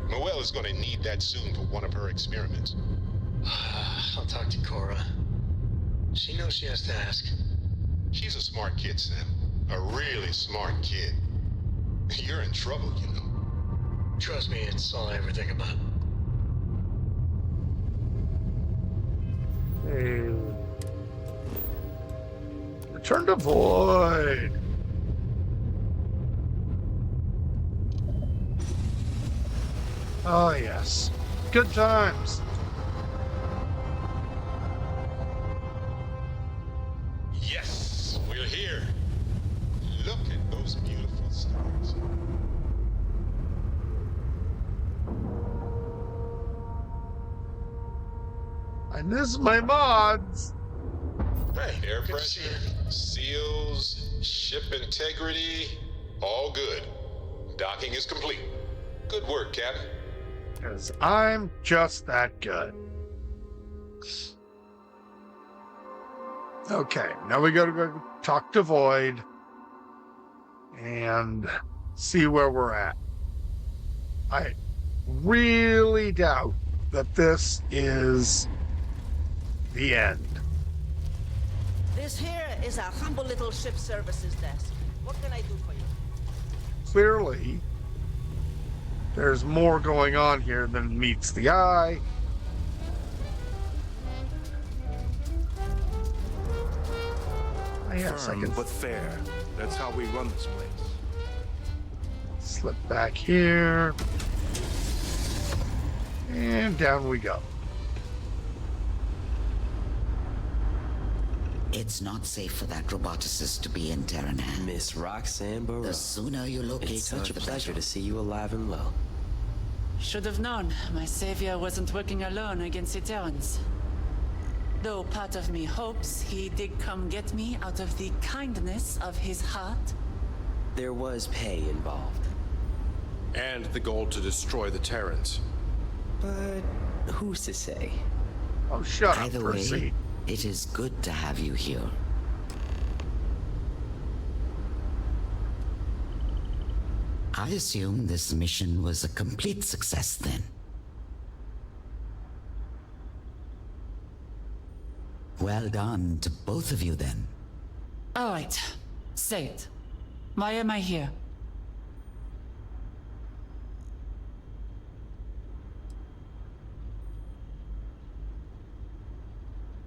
Noelle is going to need that soon for one of her experiments. I'll talk to Cora. She knows she has to ask. She's a smart kid, Sam. A really smart kid. You're in trouble, you know. Trust me, it's all I ever think about. Hey. Return to Void. Oh, yes. Good times. Yes, we're here. Look at those beautiful stars. I miss my mods. Hey, air pressure, seals, ship integrity, all good. Docking is complete. Good work, Captain. Because I'm just that good. Okay, now we gotta go talk to Void and see where we're at. I really doubt that this is the end. This here is a humble little ship services desk. What can I do for you? Clearly, there's more going on here than meets the eye. Yes, I can but fair. That's how we run this place. slip back here. And down we go. It's not safe for that roboticist to be in Terran hands. Miss Roxanne Barreau. The sooner you locate it's such her, a the pleasure better. to see you alive and well. Should have known my savior wasn't working alone against the Terrans. Though part of me hopes he did come get me out of the kindness of his heart. There was pay involved. And the goal to destroy the Terrans. But who's to say? Oh, shut up, Either Percy. way, it is good to have you here. I assume this mission was a complete success then. Well done to both of you then. All right, say it. Why am I here?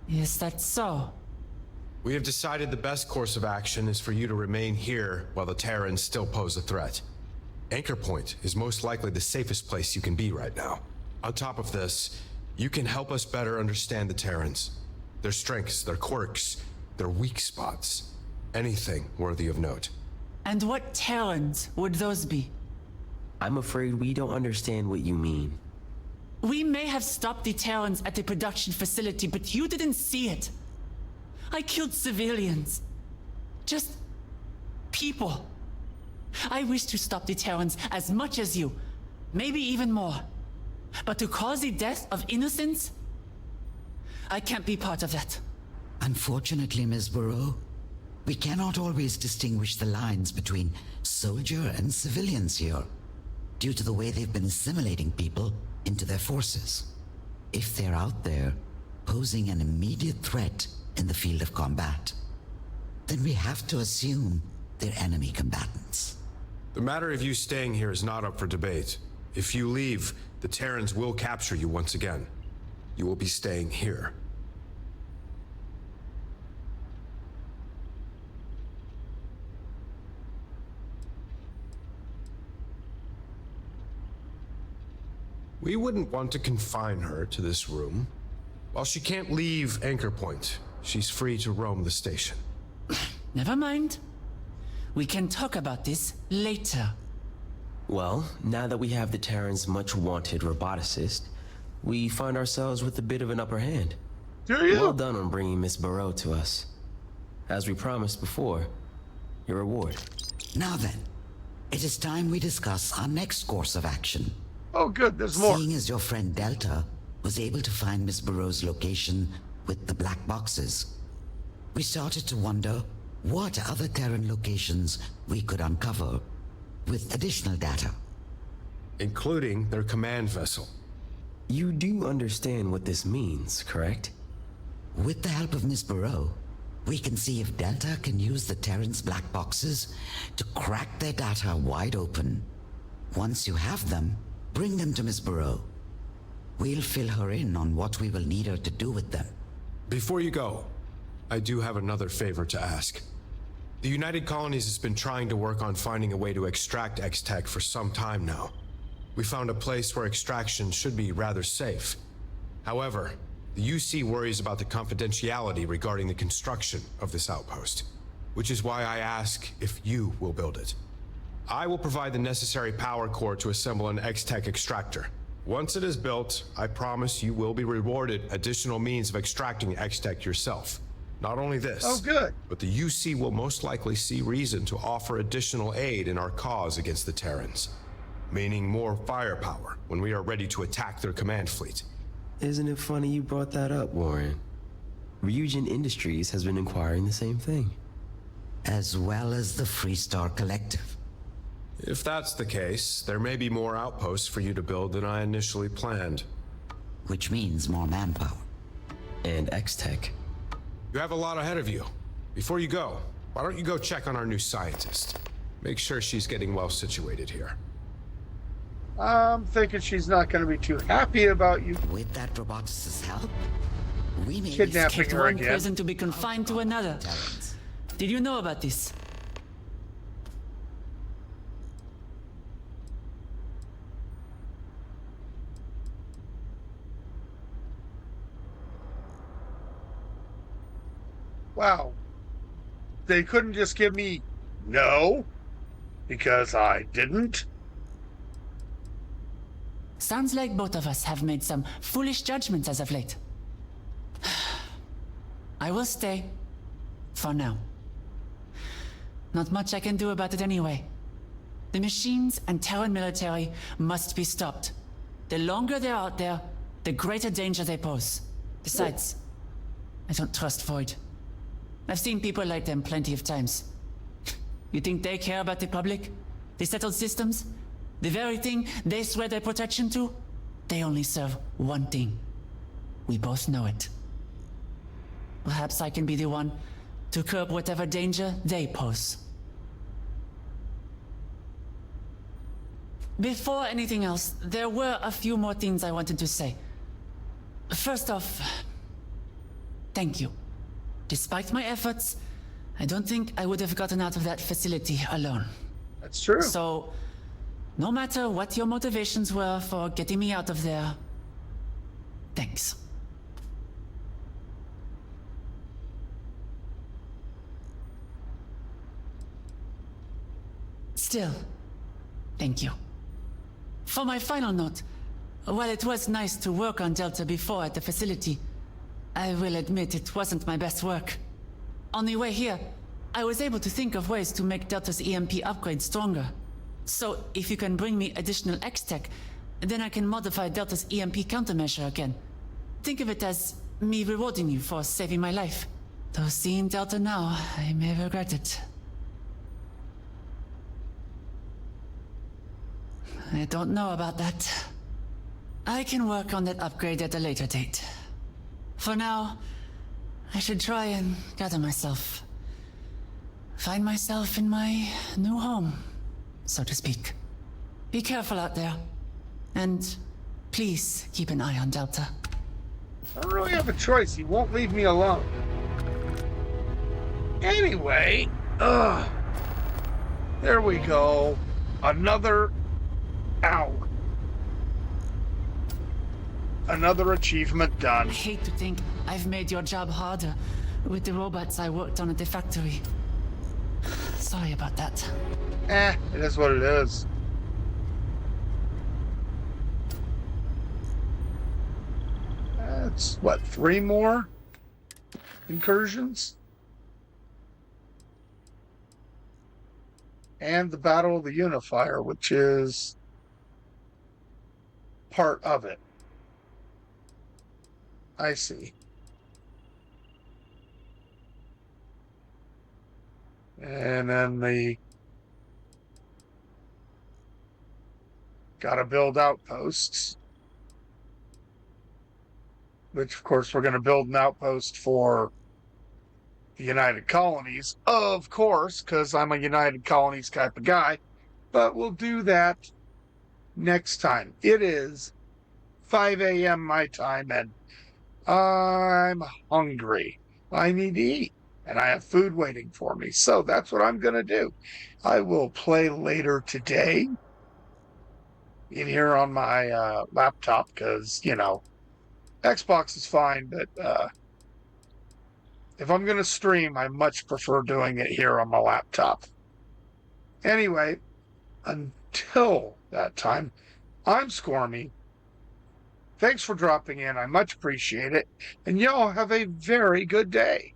Is that so? We have decided the best course of action is for you to remain here while the Terrans still pose a threat. Anchor Point is most likely the safest place you can be right now. On top of this, you can help us better understand the Terrans. Their strengths, their quirks, their weak spots. Anything worthy of note. And what Terrans would those be? I'm afraid we don't understand what you mean. We may have stopped the Terrans at the production facility, but you didn't see it. I killed civilians. Just people. I wish to stop the Terrans as much as you, maybe even more. But to cause the death of innocents? I can't be part of that. Unfortunately, Ms. Burrow, we cannot always distinguish the lines between soldier and civilians here, due to the way they've been assimilating people into their forces. If they're out there, posing an immediate threat in the field of combat, then we have to assume they're enemy combatants. The matter of you staying here is not up for debate. If you leave, the Terrans will capture you once again. You will be staying here. We wouldn't want to confine her to this room. While she can't leave Anchor Point, she's free to roam the station. Never mind. We can talk about this later. Well, now that we have the Terran's much-wanted roboticist, we find ourselves with a bit of an upper hand. Do you? Well done on bringing Miss Barreau to us. As we promised before, your reward. Now then, it is time we discuss our next course of action. Oh, good, there's more. Seeing as your friend Delta was able to find Miss Barreau's location with the black boxes, we started to wonder what other Terran locations we could uncover with additional data. Including their command vessel. You do understand what this means, correct? With the help of Miss Barreau, we can see if Delta can use the Terran's black boxes to crack their data wide open. Once you have them, bring them to Miss Barreau. We'll fill her in on what we will need her to do with them. Before you go, I do have another favor to ask. The United Colonies has been trying to work on finding a way to extract X-Tech for some time now. We found a place where extraction should be rather safe. However, the UC worries about the confidentiality regarding the construction of this outpost, which is why I ask if you will build it. I will provide the necessary power core to assemble an X-Tech extractor. Once it is built, I promise you will be rewarded additional means of extracting X-Tech yourself. Not only this, Oh, good. but the UC will most likely see reason to offer additional aid in our cause against the Terrans, meaning more firepower when we are ready to attack their command fleet. Isn't it funny you brought that up, Warren? Ryujin Industries has been inquiring the same thing. As well as the Freestar Collective. If that's the case, there may be more outposts for you to build than I initially planned. Which means more manpower. And X-Tech. You have a lot ahead of you. Before you go, why don't you go check on our new scientist? Make sure she's getting well situated here. I'm thinking she's not going to be too happy about you With that roboticist's help, we may kidnapping Escaped her one again. prison to be confined to another. Terrans. Did you know about this? Wow. They couldn't just give me no because I didn't? Sounds like both of us have made some foolish judgments as of late. I will stay. For now. Not much I can do about it anyway. The machines and Terran military must be stopped. The longer they're out there, the greater danger they pose. Besides, I don't trust Void. I've seen people like them plenty of times. You think they care about the public? The settled systems? The very thing they swear their protection to? They only serve one thing. We both know it. Perhaps I can be the one to curb whatever danger they pose. Before anything else, there were a few more things I wanted to say. First off, thank you. Despite my efforts, I don't think I would have gotten out of that facility alone. That's true. So, no matter what your motivations were for getting me out of there, thanks. Still, thank you. For my final note, while it was nice to work on Delta before at the facility, I will admit it wasn't my best work. On the way here, I was able to think of ways to make Delta's EMP upgrade stronger. So, if you can bring me additional X-Tech, then I can modify Delta's EMP countermeasure again. Think of it as me rewarding you for saving my life. Though seeing Delta now, I may regret it. I don't know about that. I can work on that upgrade at a later date. For now, I should try and gather myself. Find myself in my new home, so to speak. Be careful out there. And please keep an eye on Delta. I don't really have a choice. He won't leave me alone. Anyway, there we go. Another Another achievement done. I hate to think I've made your job harder with the robots I worked on at the factory. Sorry about that. It is what it is. That's, what, 3 more incursions? And the Battle of the Unifier, which is part of it. I see. And then the gotta build outposts. Which, of course, we're going to build an outpost for the United Colonies. Of course, because I'm a United Colonies type of guy. But we'll do that next time. It is 5 a.m. my time, and I'm hungry. I need to eat, and I have food waiting for me. So that's what I'm going to do. I will play later today in here on my laptop because, you know, Xbox is fine, but if I'm going to stream, I much prefer doing it here on my laptop. Anyway, until that time, I'm Scormey. Thanks for dropping in. I much appreciate it. And y'all have a very good day.